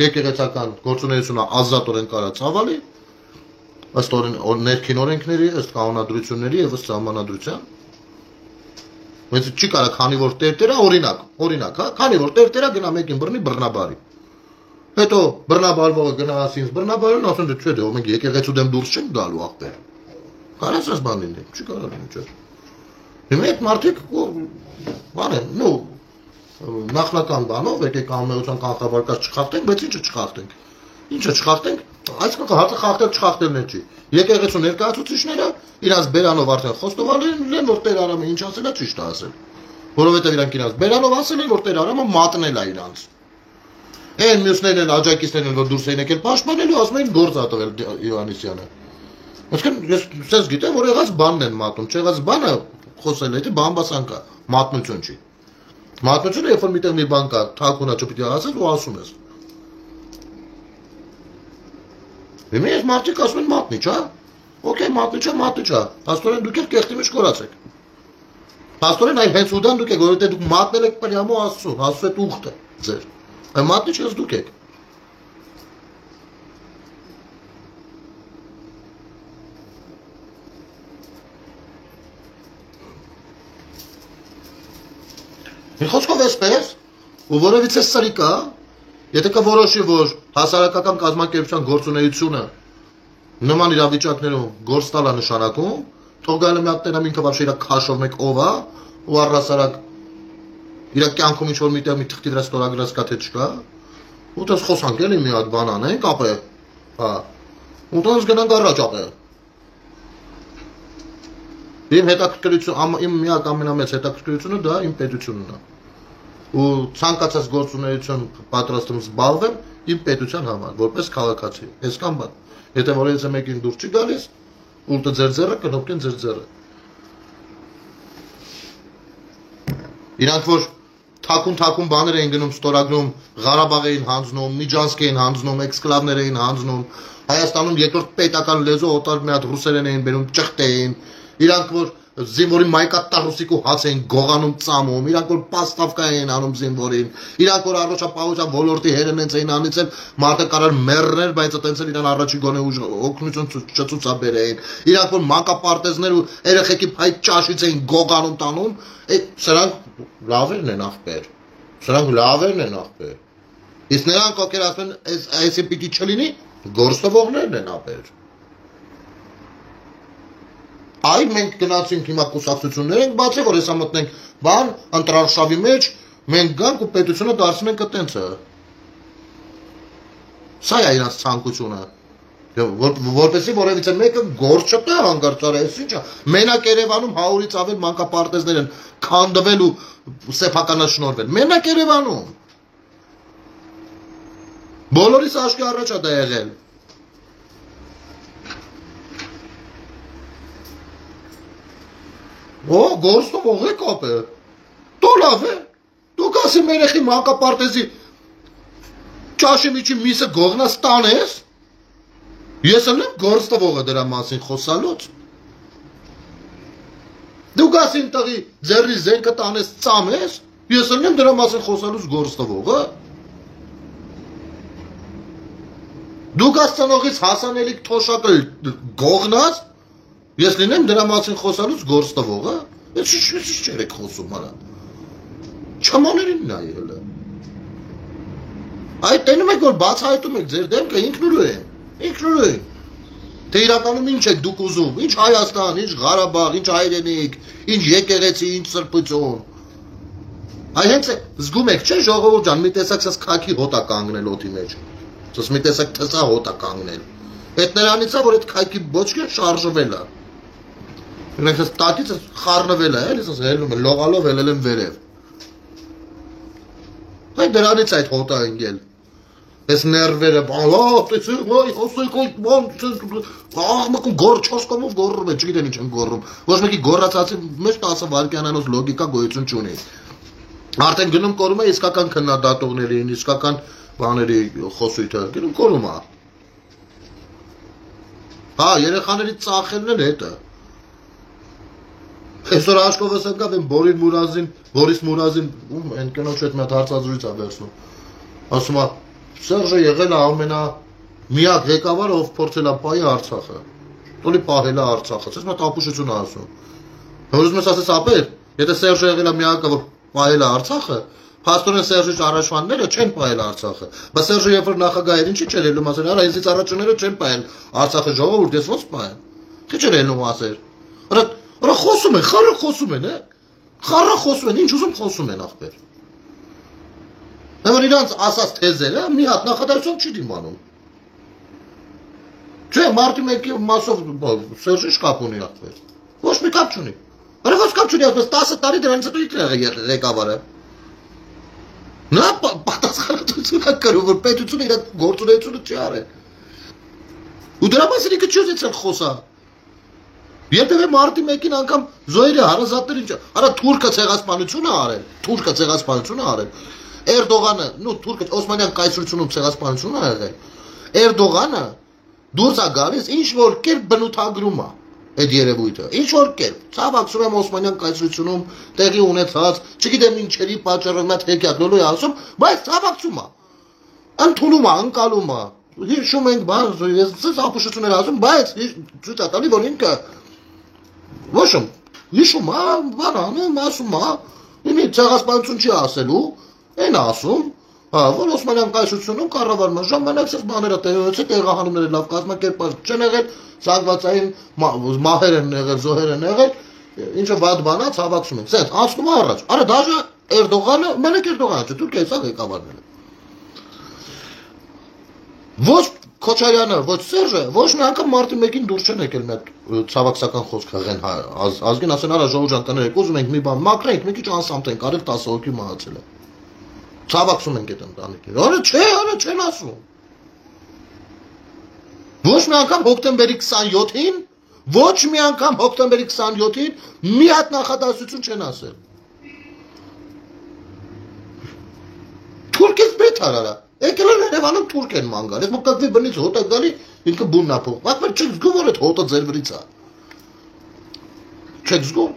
եկեղեցական գործունեությունը ազատորեն կարա ցավալի, ըստ ներքին օրենքների, ըստ կանոնադրությունների եւ ըստ սահմանադրության։ Բայց չի կարա, քանի որ տերտերը օրինակ, հա, քանի որ տերտերը գնա մեկին բռնի բռնաբարի։ Հետո բռնաբարվողը գնա ասինց բռնաբարին, ասում դե չէ, դե մենք եկեղեցու դեմ դուրս չենք գալու ախպեր։ Կարաս այս բան լինի, չի կարող լինի, չէ։ Հիմա այդ մարդիկ բան են, նո նախնական բանով եկեք անմեղության կանխավարկած չխախտենք, բայց ինչը չխախտենք։ Ինչը չխախտենք, այսինքն հարցը խախտել չխախտելն է չի։ Եկեղեցու ներկայացուցիչները իրանց բերանով արդեն խոստովանել են, որ Տեր Արամը ինչ ասել է, ճիշտ է ասել։ Որովհետև իրանք իրանց բերանով ասել են, որ Տեր Արամը մատնել է իրանց։ Այն մյուսներն են աջակիցներն են, որ դուրս էին եկել պաշտպանելու, ասում են գործ ա տվել Իովաննիսյանը։ Այսինքն ես ցես գիտեմ, որ եղած բանն են մատում, չեղած բանը խոսել է, թե բամբասան կա, մատնություն չի։ Մատնությունը երբ որ միտեղ մի բան կա, թաքունա չպիտի ասել ու ասում ես։ Հիմա ես մարդիկ ասում են մատնիչ, հա։ Okay, մատնիչ է։ Աստորեն դուք եք կեղտի մեջ կորացեք։ Աստորեն այ հենց ուդան դուք եք, որովհետև դուք մատնել եք պրյամո Աստծուն, Աստծու հետ ուխտը ձեր։ Այ մատնիչ ես դուք եք։ Խոսքով էսպես, ու որևիցե սրիկա, եթե կորոշի, որ հասարակական կազմակերպության գործունեությունը նման իրավիճակներում գործ տալա նշանակում, թող գալը մի հատ տենամ ինքը վաբշե իրա քաշով մեկ ով է, ու առհասարակ իրա կյանքում ինչ-որ միտեղ մի թղթի վրա ստորագրած կա թե չկա, ու տես խոսանք էլի մի հատ բան անենք ապե, հա, ու տես գնանք առաջ ապե։ Իմ հետաքրքրություն, իմ միակ ամենամեծ հետաքրքրությունը դա իմ պետությունն է։ Ու ցանկացած գործունեություն պատրաստ եմ զբաղվեմ իմ պետության համար, որպես քաղաքացի։ Այսքան բան։ Եթե որևէ մեկին դուր չի գալիս, ուլտը ձեր ձեռը կնոպկեն ձեր ձեռը։ Իրանք որ թակուն բաներ էին գնում, ստորագրում, Ղարաբաղ էին հանձնում, Միջանսկ էին հանձնում, էքսկլավներ էին հանձնում, Հայաստանում երկրորդ պետական լեզու օտար մի հատ ռուսերեն էին բերում, ճղտեին, իրանք որ զինվորի մայկատառուսիկու հաց էին գողանում ծամում, իրանք որ պաստավկա էին անում զինվորին, իրանք որ առողջապահության ոլորտի հերն են էին անիցել, մարդը կարար մեռներ, բայց այտենց էլ իրան առաջի գոնե օգնություն չցուցաբերեին, իրանք որ մանկապարտեզներ ու երեխեքի փայտ ճաշից էին գողանում տանում, սրանք լավերն են ախպեր, Սրանք լավերն են ախպեր։ Իսկ նրանք ովքեր ասում են, այսի պիտի չլինի, գործողողներն են ախպեր։ Այ մենք գնացինք հիմա կուսակցություններ ենք բացի, որ հեսա մտնենք բան, ընտրարշավի մեջ, մենք գանք ու պետությունը դարձնենք այտենցը։ Սա է իրանց ցանկությունը։ Որպեսզի որևիցե մեկը գործ չտա հանգարց արա, այս ինչա։ Մենակ Երևանում 100-ից ավել մանկապարտեզներ են քանդվել ու սեփականաշնորհվել։ Մենակ Երևանում։ Բոլորիս աշկի առաջ է դա եղել։ Օ, գործով ող է կապը։ Դու լավ է։ Դու կասի մերեխի մանկապարտեզի ճաշի միջի միսը գողնաս տանես։ Ես եմ գործովողը դրա մասին խոսալուց։ Դու գասին տղի ձեռի զենքը տանես ծամես, ես եմ դրա մասին խոսալուց գործովողը։ Դու գաս ծնողից հասանելիք թոշակը գողնաս, ես լինեմ դրա մասին խոսալուց գործովողը։ Ես չէր եք խոսում արա։ Չամաներին նայ հələ։ Այդ տենում եք որ բացահայտում եք ձեր դեմքը ինքնուրույն է։ Ինքնուրույն։ Թե իրականում ինչ եք դուք ուզում, ինչ Հայաստան, ինչ Ղարաբաղ, ինչ հայրենիք, ինչ եկեղեցի, ինչ սրբություն։ Այ հենց զգում եք, չէ՞ ժողովուրդ ջան, մի տեսակ սա քաքի հոտ է կանգնել օդի մեջ։ Սա մի տեսակ թսա հոտ է կանգնել։ Այդ նրանից է որ այդ քայքի բոճկը շարժվել է։ Ինքս տակից խառնվել է, էլի ասես հելնում է, լողալով ելել են վերև։ Այ դրանից այդ հոտ է ընկել։ Այս ներվերը բալա, տեսեք, ոյ, խոսեք, ոյ, աղմկում գոր 4 կոմով գորում է, չգիտեմ ինչ են գորում։ Ոչ մեկի գորացածի մեջ 10 վայրկյանանոց լոգիկա գոյություն չունի։ Արդեն գնում կորում է իսկական քննադատողներին, իսկական բաների խոսույթը, գնում կորում է։ Հա, երեխաների ծախելն էլ հետը։ Այսօր աշկովս եկավ են Բորիս Մուրազին, են կնոջ հետ մի հատ հարցազրույց է վերցնում։ Ասում է Սերժը եղել է ամենամիակ ղեկավարը, ով փորձել է պահի Արցախը։ Տոլի պահել է Արցախը, ես մոտ ապուշություն ասում։ Հորս մեզ ասես ապեր, եթե Սերժը եղել է միակը, որ պահել է Արցախը, փաստորեն Սերժի առաջվանները չեն պահել Արցախը։ Բայց Սերժը երբ որ նախագահ էր, ինչի՞ չէր ելնում ասել, արա ինձից առաջինները չեն պահել Արցախը ժողովուրդ, ես ո՞նց պահեմ։ Քիչ էր ելնում ասել։ Արա խոսում են, խառը խոսում են, խառը խոսում են, ինչ ուզում խոսում են ախպեր։ Նույն իրանց ասած թեզերը մի հատ նախադասություն չի դիմանում։ Չէ, մարտի 1-ի մասով Սերժի շկապ ունի ախպեր։ Ոչ մի կապ չունի։ Արա ոչ կապ չունի, ասես 10 տարի դրանից հետո ինքն է ղեկավարը։ Նա պատասխանատվություն է կրում, որ պետությունը իր գործունեությունը չի արել։ Ու դրա մասին ինքը չի ուզեցել խոսա։ Երբևէ մարտի 1-ին անգամ զոհերի հարազատներ ինչ, արա թուրքը ցեղասպանություն է արել, թուրքը ցեղասպանություն է արել։ Էրդողանը, նո թուրքը Օսմանյան կայսրությունում ցեղասպանություն է եղել։ Էրդողանը դուրս է գալիս ինչ որ կերպ բնութագրում է այդ երևույթը։ Ինչ որ կերպ ցավակցում եմ Օսմանյան կայսրությունում տեղի ունեցած, չգիտեմ ինչերի պատճառով նա թեկյակ լոլոյ ասում, բայց ցավակցում է։ Ընդունում է, ընկալում է։ Հիշում ենք բան, ես ապուշություններ ասում, բայց ցույց է տալի որ ինքը ոչմ հիշում է, բան անում, ասում է, ինի ցեղասպանություն չի ասելու, այն ասում, որ Օսմանյան կայսրությունում կառավարման ժամանակ այս բաները տեղի տեղահանումները լավ կազմակերպված չեն եղել, զանգվածային մահեր են եղել, զոհեր են եղել, ինչը վատ բան է, ցավակցում ենք։ Սենց անցնում է առաջ։ Արա դաժե Էրդողանը, մենակ Էրդողանը չէ, Թուրքիայից է ղեկավարն է։ Ոչ Քոչարյանը, ոչ Սերժը, ոչ մի անգամ մարտի 1-ին դուրս չեն եկել մի հատ ցավակցական խոսք հղեն ազգին, ասեն արա ժողովուրդ ջան տներեք, ուզում ենք մի բան մաքրենք, մի քիչ անսամթենք, արել 10 հոգի մահացել է։ Ցավակցում ենք այդ ընտանիքները։ Արա չեն ասում։ Ոչ մի անգամ հոկտեմբերի 27-ին, ոչ մի անգամ հոկտեմբերի 27-ին մի հատ նախադասություն չեն ասել։ Թուրքից բեթ արա։ Եկել են Երևանում թուրք են ման գալ։ Ես մոկակվի բնից հոտ է գալի, ինքը բունն է փող։ Բայց չեք զգում որ այդ հոտը ձեր վրից է։ Չեք զգում։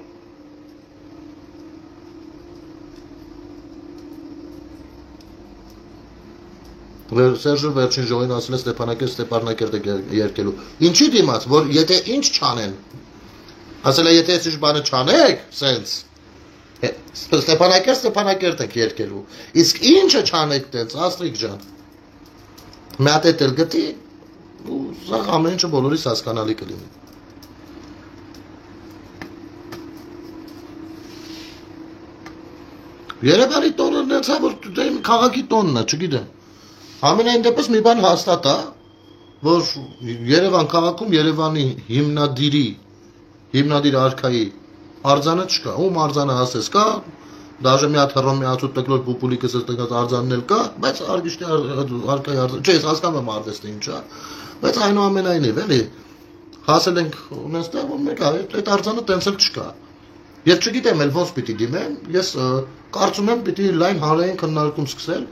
Սերժը վերջին ժողովին ասել է Ստեփանակերտ երկելու։ Ինչի դիմաց, որ եթե ինչ չանեն։ Ասել է եթե այս ինչ բանը չանեք, սենց։ Ստեփանակերտ եք երկելու։ Իսկ ինչը չանեք տենց, Աստղիկ ջան։ Մի հատ էլ գտի ու սա ամեն ինչը բոլորիս հասկանալի կլինի։ Երևանի տոնը նենց է, որ քաղաքի տոնն է, չգիտեմ։ Ամենայն դեպս մի բան հաստատ է, որ Երևան քաղաքում Երևանի հիմնադիր արքայի արձանը չկա, ում արձանը հասես կա, դաժե մի հատ հռոմ մի հատ տկլոր պուպուլիկը ստեղծած արձանն էլ կա, բայց Արգիշտի արքայի արձանը, չէ, ես հասկանում եմ արվեստը ինչ է, բայց այնուամենայնիվ, էլի, հասել ենք ունենստեղ, որ մեկ այդ արձանը տենց էլ չկա։ Եվ չգիտեմ էլ ոնց պիտի դիմեմ, ես կարծում եմ պիտի լայն հանրային քննարկում սկսել,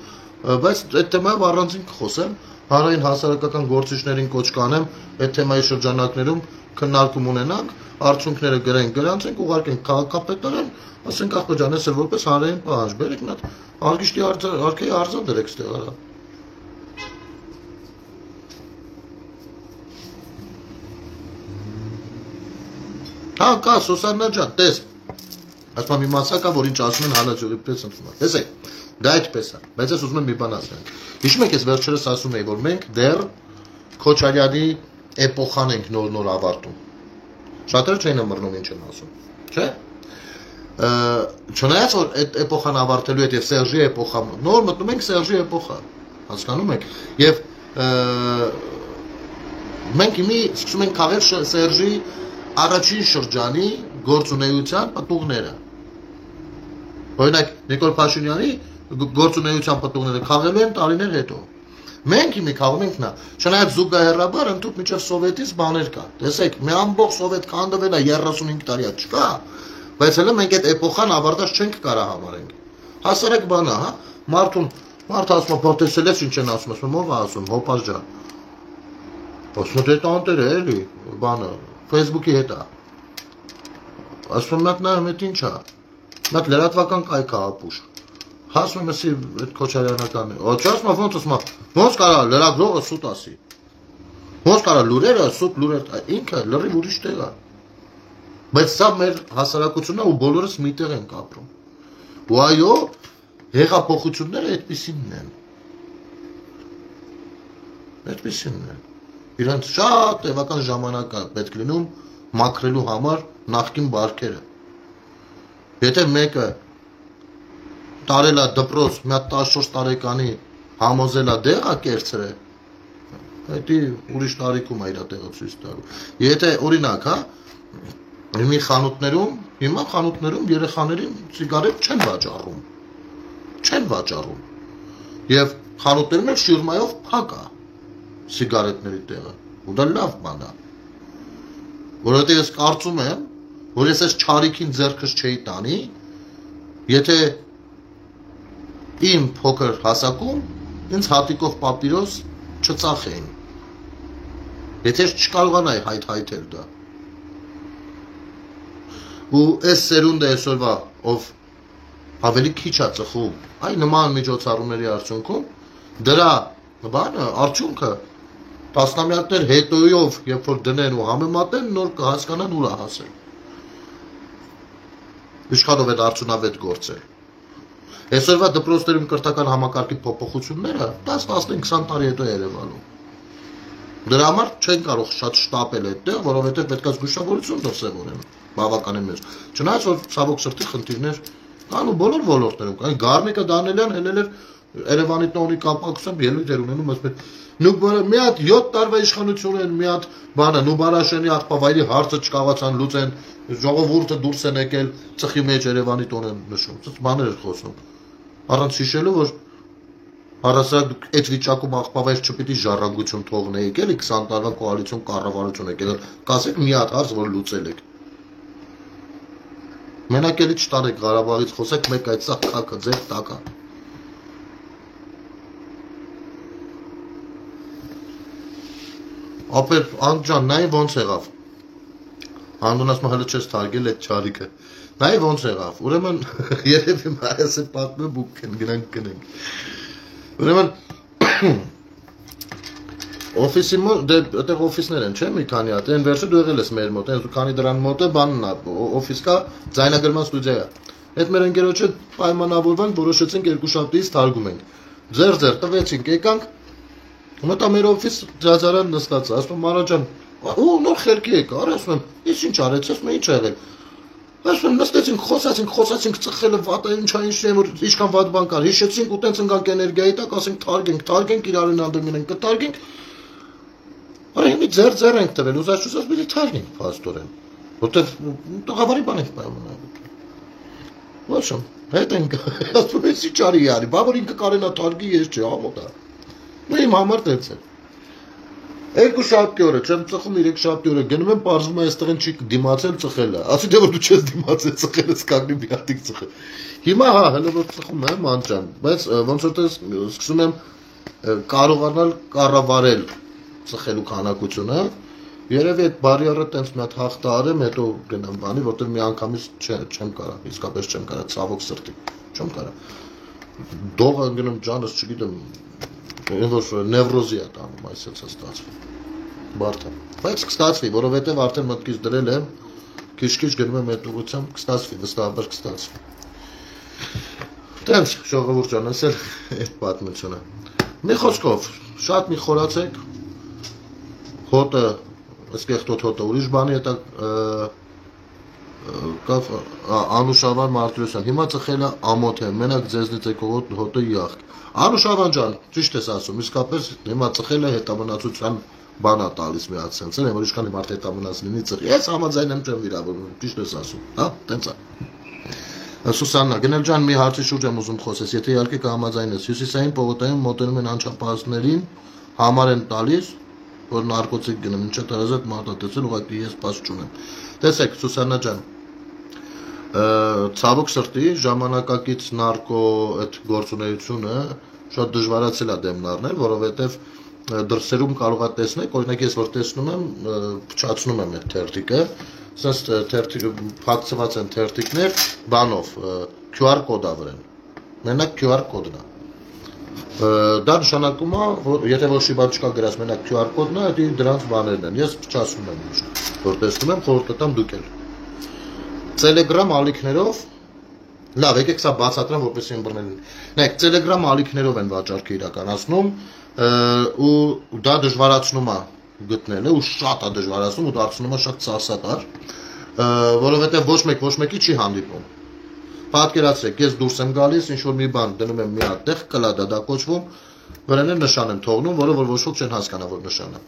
բայց այդ թեմայով առանձին կխոսեմ, հանրային հասարակական գործիչներին կոչ կանեմ այդ թեմայի շրջանակներում քննարկում ունենանք, արդյունքները գրենք, գրանցենք, ուղարկենք քաղաքապետարան, ասենք ախպեր ջան, ես էլ որպես հանրային պահանջ, բերեք մի հատ Արգիշտի արքայի արձան դրեք ստեղ արա։ Հա, կա, Սուսաննա ջան, տես։ Ասում եմ մի մասա կա, որ ինչ ասում են հանրաճյուղի պես ընդունում։ Տեսեք, դա այդպես է, բայց ես ուզում եմ մի բան ասեմ։ Հիշում եք, ես վերջերս ասում էի, որ մենք դեռ Քոչարյանի էպոխան ենք նոր ավարտում։ Շատերը չէին ըմռնում ինչ եմ ասում, չէ՞։ Չնայած որ այդ էպոխան ավարտելու հետ եւ Սերժի էպոխան, նոր մտնում ենք Սերժի էպոխա, հասկանում եք։ Եվ մենք հիմի սկսում ենք քաղել Սերժի առաջին շրջանի գործունեության պատուղները։ Օրինակ Նիկոլ Փաշինյանի գործունեության պատուղները քաղելու են տարիներ հետո։ Մենք հիմի քաղում ենք նա, չնայած զուգահեռաբար ընդհանուր միջև սովետից բաներ կա։ Տեսեք, մի ամբողջ սովետ քանդվել է 35 տարի է, չկա, բայց հələ մենք այդ էպոխան ավարտած չենք կարա համարենք։ Հասարակ բան է, հա, մարդը ասում է, տեսել ես ինչ են ասում, ով է ասում, հոպաս ջան։ Ասում է դա անտեր է, էլի, բանը, Facebook-ի հետ է։ Ասում եմ նա այդ ինչ է։ Մատ լրատվական կայք է ապուշ։ Հասում եմ էսի այդ Քոչարյանականն է։ Ասում եմ ոնց կարա լրագրողը սուտ ասի։ Ոնց կարա լուրերը սուտ լուրեր, ինքը լրիվ ուրիշ տեղ է։ Բայց սա մեր հասարակությունն է ու բոլորս մի տեղ ենք ապրում։ Ու այո, հեղափոխությունները այդպիսինն են։ Այդպիսինն են։ Իրանց շատ տևական ժամանակ է պետք լինում մաքրելու համար նախկին բարքերը։ Եթե մեկը տարել է դպրոց, մի հատ 14 տարեկանի համոզել է դեղա կերցրել, դա ուրիշ տարիքում է իր տեղը ցույց տալու։ Եթե օրինակ, հա, հիմի խանութներում երեխաներին սիգարետ չեն վաճառում։ Եվ խանութներում էլ շիրմայով փակ է սիգարետների տեղը։ Ու դա լավ բան է։ Որովհետև ես կարծում եմ, որ ես այս չարիքին ձեռքս չէի տանի, եթե իմ փոքր հասակում ինձ հատիկով պապիրոս չծախեին։ Եթե ես չկարողանայի հայթել դա։ Ու այս սերունդը այսօրվա, ով ավելի քիչ է ծխում, այ նման միջոցառումների արդյունքում, դրա բանը, արդյունքը տասնամյակներ հետոյով, երբ որ դնեն ու համեմատեն, նոր կհասկանան ուր է հասել։ Ինչքանով է արդյունավետ գործել։ Այսօրվա դպրոցներում կրթական համակարգի փոփոխությունները 10-15-20 տարի հետո Երևանում։ Դրա համար չեն կարող շատ շտապել այդտեղ, որովհետև պետք է զգուշավորություն դրսևորեն բավականին մեծ։ Չնայած որ ցավոք սրտի խնդիրներ կան ու բոլոր ոլորտներում կան։ Գառնիկը Դանելյան հելել էր Երևանի տոնի կապակցությամբ ելույթ էր ունենում, ասում էր նու մի հատ 7 տարվա իշխանություն են, մի հատ բանը Նուբարաշենի աղբավայրի հարցը չկարողացան լուծեն, ժողովուրդը դուրս են եկել, ծխի մեջ Երևանի տոն են նշում, ցած բաներ էր խոսում։ Առանց հիշելու, որ առասարակ դուք այդ վիճակում աղբավայր չպիտի ժառանգություն թողնեիք, էլի 20 տարվա կոալիցիոն կառավարություն եկել, կասեք մի հատ հարց, որ լուծել եք։ Մենակ էլի չտարեք Ղարաբաղից խոսեք, մեկ այդ սա քաքը ձեր տակա։ Ապեր Անդրան, նայ ոնց եղավ։ Անդոնաս մահալը չես թարգել այդ չարիքը։ Նայ ոնց եղավ։ Ուրեմն երևի մայս է պատմում ու գնանք գնենք։ Ուրեմն օֆիսի մոտ, այդտեղ օֆիսներ են, չէ՞, մի քանի հատ։ Այն վերջը դու եղել ես մեր մոտ, այն քանի դրան մոտ է բանն է, օֆիս կա, ձայնագրման ստուդիա է։ Այդ մեր ընկերոջը պայմանավորվանք, որոշեցինք երկուշաբթիից թարգում ենք։ Ձեր տվեցինք, եկանք, մտա մեր օֆիս ձյաձարան նստած, ասում եմ Մարաջան, ու նոր խելքի եկա, ասում եմ, ես ինչ արեց, ասում եմ, ինչ ա եղել։ Ասում եմ, նստեցինք, խոսացինք, ծխելը վատ է, ինչա ինչ է, որ ինչքան վատ բան կար, հիշեցինք ու տենց ընկանք էներգիայի տակ, ասենք թարգենք, իրարին անդրմին ենք կթարգենք։ Արա հիմի ձեր ենք տվել, ուզած պիտի թարգենք, փաստորեն, որտեվ տղավարի բան ենք պայմանավորել։ Ոչ եմ, հետ ենք, ասում ես ինչ արի արի, բա որ ինքը կարենա թարգի, ես չէ, ամոտ է։ Ու իմ համար տենց է։ Երկու շաբթի օրը, չեմ ծխում 3 շաբթի օրը, գնում եմ, պարզվում է այստեղ չի դիմացել ծխել է, ասի դե որ դու չես դիմացել ծխել ես կանգնի մի հատիկ ծխել։ Հիմա հա, հələ որ ծխում եմ, անջան, բայց ոնց որ տես սկսում եմ կարողանալ կառավարել ծխելու քանակությունը, երևի այդ բարիերը տենց մի հատ հաղթ արեմ, հետո գնամ բանի, որտեղ մի անգամից չեմ կարա, իսկապես չեմ կարա, ցավոք սրտի, չեմ կարա։ Դողը գնում ջանս, չգիտեմ, որ նևրոզի է տանում, այսպես է ստացվում։ Բարդ է։ Բայց կստացվի, որովհետև արդեն մտքից դրել եմ, քիչ-քիչ գնում եմ այդ ուղղությամբ, կստացվի, վստահաբար կստացվի։ Տենց ժողովուրդ ջան, ասել այդ պատմությունը։ Մի խոսքով, շատ մի խորացեք, հոտը, ասկեղտոտ հոտը ուրիշ բանի է Անուշավան Մարտիրոսյան, հիմա ծխելը ամոթ է, մենակ ձեզնից եք հոտը յախք։ Անուշավան ջան, ճիշտ ես ասում, իսկապես հիմա ծխելը հետամնացության բան է տալիս մի հատ սենց, որ ինչքան մարդ հետամնաց լինի ծխի, ես համաձայն եմ չեմ վիրավորում, ճիշտ ես ասում, հա, տենց է։ Սուսաննա, գնել ջան, մի հարցի շուրջ եմ ուզում խոսես, եթե իհարկե կհամաձայնես, հյուսիսային պողոտայում մոտենում են անչափահասներին, համար են տալիս, որ նարկոտիկ գնում, ինչա տարազատ մարտատեսել, ուղղակի ես պաս չունեմ։ Տեսեք, Սուսաննա ջան, ցավոք սրտի ժամանակակից նարկո այդ գործունեությունը շատ դժվարացել է դեմն առնել, որովհետև դրսերում կարող է տեսնել, օրինակ ես որ տեսնում եմ, փչացնում եմ այդ թերթիկը, ասես թերթիկը փակցված են թերթիկներ բանով, QR կոդա վրան։ Մենակ QR կոդն է։ Դա նշանակում է, որ եթե ոչի բան չկա գրած, մենակ QR կոդն է, դա դրանց բաներն են։ Ես փչացնում եմ միշտ, որ տեսնում եմ, խորհուրդ կտամ դուք էլ։ Telegram ալիքներով, լավ, եկեք սա բացատրեմ, որպեսզի ըմբռնել։ Նայեք, Telegram ալիքներով են վաճառքը իրականացնում, ու դա դժվարացնում է գտնելը, ու շատ է դժվարացնում, ու դարձնում է շատ ծախսատար, որովհետև ոչ մեկի չի հանդիպում։ Պատկերացրեք, ես դուրս եմ գալիս, ինչ որ մի բան դնում եմ մի հատ տեղ, կլադա դա կոչվում, վրան են նշան եմ թողնում, որը որ ոչ ոք չեն հասկանա, որ նշան է։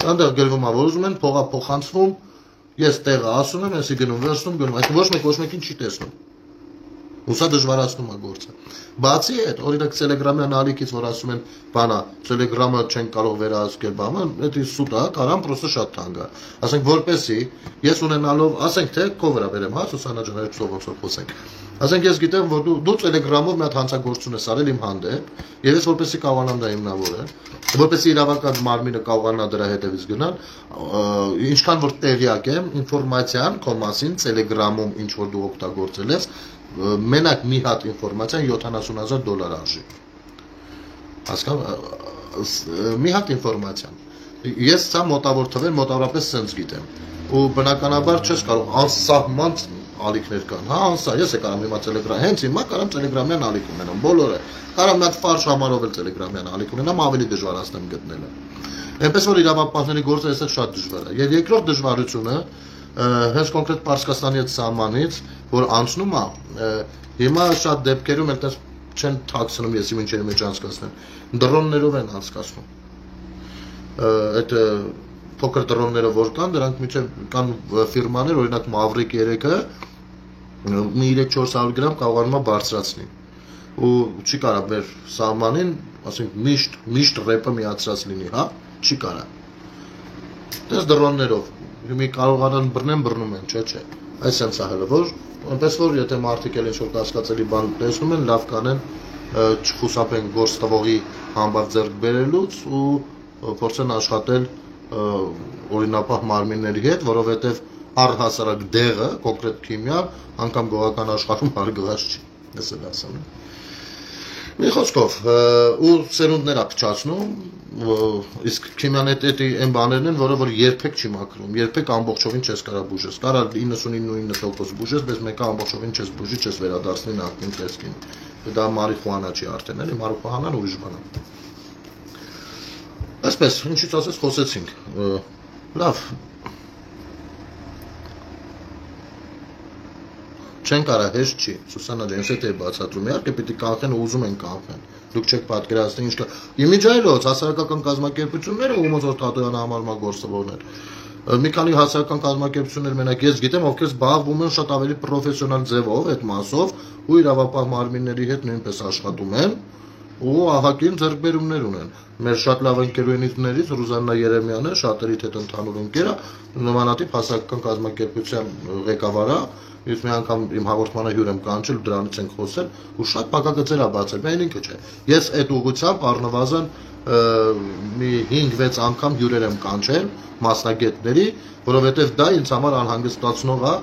Այնտեղ գրվում է, որ ուզում են, փողա փոխանցվում, ես տեղը ասում եմ, եսի գնում, վերցնում, գնում, այդ ոչ մեկին չի տեսնում։ Ու սա դժվարացնում է գործը։ Բացի այդ, օրինակ Telegram-յան ալիքից, որ ասում են, բանա, Telegram-ը չեն կարող վերահսկել, բանը, դա սուտ է, կարամ պրոստը շատ թանկ է։ Ասենք, որպեսի ես ունենալով, ասենք թե քո վրա բերեմ, հա, Սուսաննա ջան, այդ ոնց որ խոսենք։ Ասենք ես գիտեմ, որ դու Telegram-ով մի հատ հանցագործություն ես արել իմ հանդեպ, եւ ես որպեսի կարողանամ դա հիմնավորել, որպեսի իրավական մարմինը կարողանա դրա հետևից գնալ, ինչքան որ տեղյակ եմ, ինֆորմացիան քո մասին Telegram-ում ինչ որ դու օգտագործել ես, մենակ մի հատ ինֆորմացիան $70,000 արժի։ Հասկանում, մի հատ ինֆորմացիան։ Ես սա մոտավոր թվեր մոտավորապես սենց գիտեմ։ Ու բնականաբար չես կարող անսահման ալիքներ կան։ Հա, անսա, ես է կարամ հիմա Telegram, հենց հիմա կարամ Telegram-յան ալիք ունենամ, բոլորը։ Կարամ մի հատ ֆարշ համարով էլ Telegram-յան ալիք ունենամ, ավելի դժվարացնեմ գտնելը։ Այնպես որ իրավապահների գործը այստեղ շատ դժվար է։ Եվ երկրորդ դժվարությունը հենց կոնկրետ Պարսկաստանի այդ սահմանից, որ անցնում է, հիմա շատ դեպքերում այդպես չեն թաքցնում եսի մինչերի մեջ անցկացնեն, դրոններով են անցկացնում։ Այդ փոքր դրոնները որ կան, դրանք միջև կան ֆիրմաներ, օրինակ Maverick 3-ը մի 3-400 գրամ կարողանում է բարձրացնի։ Ու չի կարա մեր սահմանին, ասենք միշտ ռեպը միացրած լինի, հա, չի կարա։ Դες դրոններով մի կարողանան բռնում են, չէ։ Այս sense է հələ որ, այնպես որ եթե մարդիկ էլ ինչ-որ կասկածելի բան տեսնում են, լավ կանեն չխուսափեն գործ տվողի համբավ ձեռք բերելուց ու փորձեն աշխատել օրինապահ մարմինների հետ, որովհետև առհասարակ դեղը, կոնկրետ քիմիա, անգամ գողական աշխարհում հարգված չի։ Ես էլ ասեմ։ Մի խոսքով, ու սերունդներ ակչացնում, իսկ քիմիանետետի այն բաներն են, որ երբեք չի մաքրում, երբեք ամբողջովին չես կարա բուժես, կարա 99% բուժես, բայց մեկը ամբողջովին չես բուժի, չես վերադարձնի նախկին տեսքին, դա մարիխուանա չի արդեն, էլի, մարիխուանան ուրիշ բան է։ Այսպես, ինչից ասես խոսեցինք, լավ, չեն կարա հեշտ չի, Սուսանա ջան, ես էի բացատրում, իհարկե պիտի կանխեն ու ուզում են կանխեն, դուք չեք պատկերացնի ինչ կա, իմիջայլոց հասարակական կազմակերպությունները ու ոնց որ Տատոյանը համարում գործողորներ, մի քանի հասարակական կազմակերպություններ մենակ ես գիտեմ, ովքեր զբաղվում են շատ ավելի պրոֆեսիոնալ ձևով այդ մասով ու իրավապահ մարմինների հետ նույնպես աշխատում են ու ահագին ձեռքբերումներ ունեն։ Մեր շատ լավ ընկերուհիներից Ռուզաննա Երեմյանը, շատերիդ հետ ընդհանուր ընկերը, նմանատիպ հասարակական կազմակերպության ղեկավար է, ես մի անգամ իմ հաղորդմանը հյուր եմ կանչել, դրանից ենք խոսել ու շատ փակագծեր է բացել, միայն ինքը չէ։ Ես այդ ուղղությամբ առնվազն մի 5-6 անգամ հյուրեր եմ կանչել մասնագետների, որովհետև դա ինձ համար անհանգստացնող է,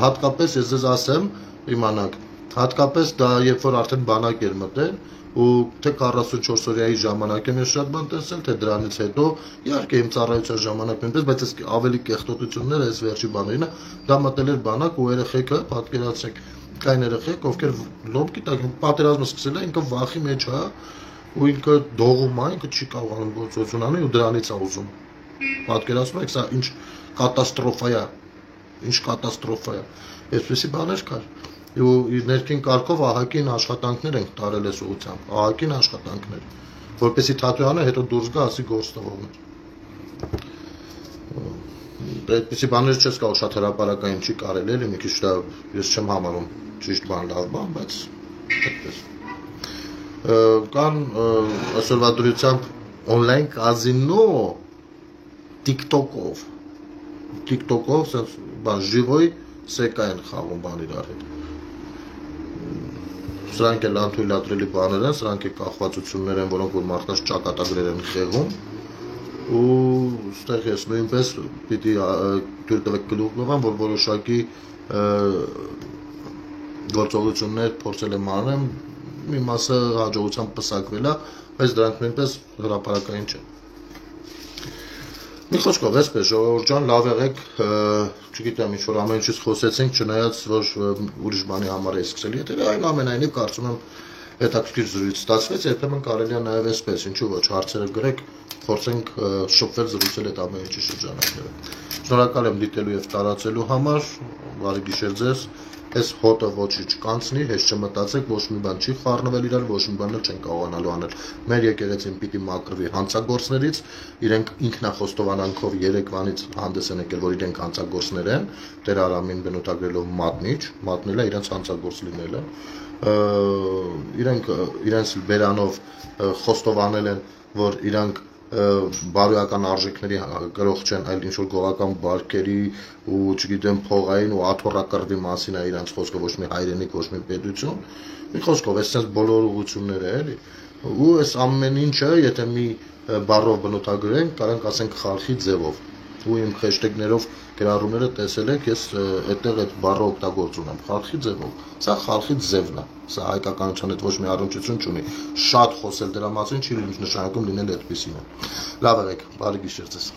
հատկապես ես ձեզ ասեմ, իմանաք, հատկապես դա երբ որ արդեն բանակ էր մտել ու թե 44 օրյայի ժամանակ եմ ես շատ բան տեսել, թե դրանից հետո իհարկե իմ ծառայության ժամանակ նույնպես, բայց այս ավելի կեղտոտությունները այս վերջի բաներն է, դա մտել էր բանակ ու երեխեքը, պատկերացրեք, կային երեխեք, ովքեր լոմկի տակ պատերազմը սկսել է, ինքը վախի մեջ է ու ինքը դողում է, ինքը չի կարողանում գործողություն անել ու դրանից է ուզում։ Պատկերացնում եք, սա ինչ կատաստրոֆա է, ինչ կատաստրոֆա է։ Այսպեսի բաներ կար։ Ու ներքին կարգով ահագին աշխատանքներ ենք տարել այս ուղղությամբ, ահագին աշխատանքներ, որպեսզի Տատոյանը հետո դուրս գա, ասի գործ տվողներ։ Այդպիսի բաներ չես կարող շատ հրապարակային չի կարել, էլի մի քիչ դա ես չեմ համարում ճիշտ բան, լավ բան, բայց այդպես։ Կան այսօրվա դրությամբ օնլայն կազինո TikTok-ով, sense բան ժիվոյ սեկա են խաղում բան իրար հետ։ Սրանք էլ անթույլատրելի բաներ են, սրանք է կախվածություններ են, որոնք որ մարդկանց ճակատագրեր են խեղում ու ստեղ ես նույնպես պիտի դուր տվեք գլուխ նման, որ որոշակի գործողություններ փորձել եմ անել, մի մասը հաջողությամբ պսակվել է, բայց դրանք նույնպես հրապարակային չեն։ Մի խոսքով, այսպես, ժողովուրդ ջան, լավ եղեք, չգիտեմ, ինչ որ ամեն ինչից խոսեցինք, չնայած որ ուրիշ բանի համար է սկսել, եթե այնուամենայնիվ կարծում եմ հետաքրքիր զրույց ստացվեց, երբեմն կարելի է նաև այսպես, ինչու ոչ, հարցերը գրեք, փորձենք շփվել զրուցել այդ ամեն ինչի շրջանակներում։ Շնորհակալ եմ դիտելու եւ տարածելու համար, բարի գիշեր ձեզ։ Այս հոտը ոչի չկանցնի, հեշտ չմտածեք, ոչ մի բան չի խառնվել իրար, ոչ մի բան չեն կարողանալու անել։ Մեր եկեղեցին պիտի մաքրվի հանցագործներից, իրենք ինքնախոստովանանքով Երևանից հանդես են եկել, որ իրենք հանցագործներ են, Տեր Արամին բնութագրելով մատնիչ, մատնելը իրենց հանցագործ լինելը, իրենց բերանով խոստովանել են, որ իրանք բարոյական արժեքների գրող չեն, այլ ինչ-որ գողական բարքերի ու չգիտեմ փողային ու աթոռակռվի մասին է իրանց խոսքը, ոչ մի հայրենիք, ոչ մի պետություն, մի խոսքով, այսպես բոլոր ուղղությունները էլի, ու այս ամեն ինչը, եթե մի բառով բնութագրենք, կարանք ասենք խարխի ձևով, ու իմ հեշթեգներով գրառումները տեսել եք, ես այդտեղ այդ բառը օգտագործում եմ, խարխի ձևով, սա խարխի ձևն է, սա հայկականության հետ ոչ մի առնչություն չունի, շատ խոսել դրա մասին չի նշանակում լինել այդպիսին է, լավ եղեք, բարի գիշեր ձեզ։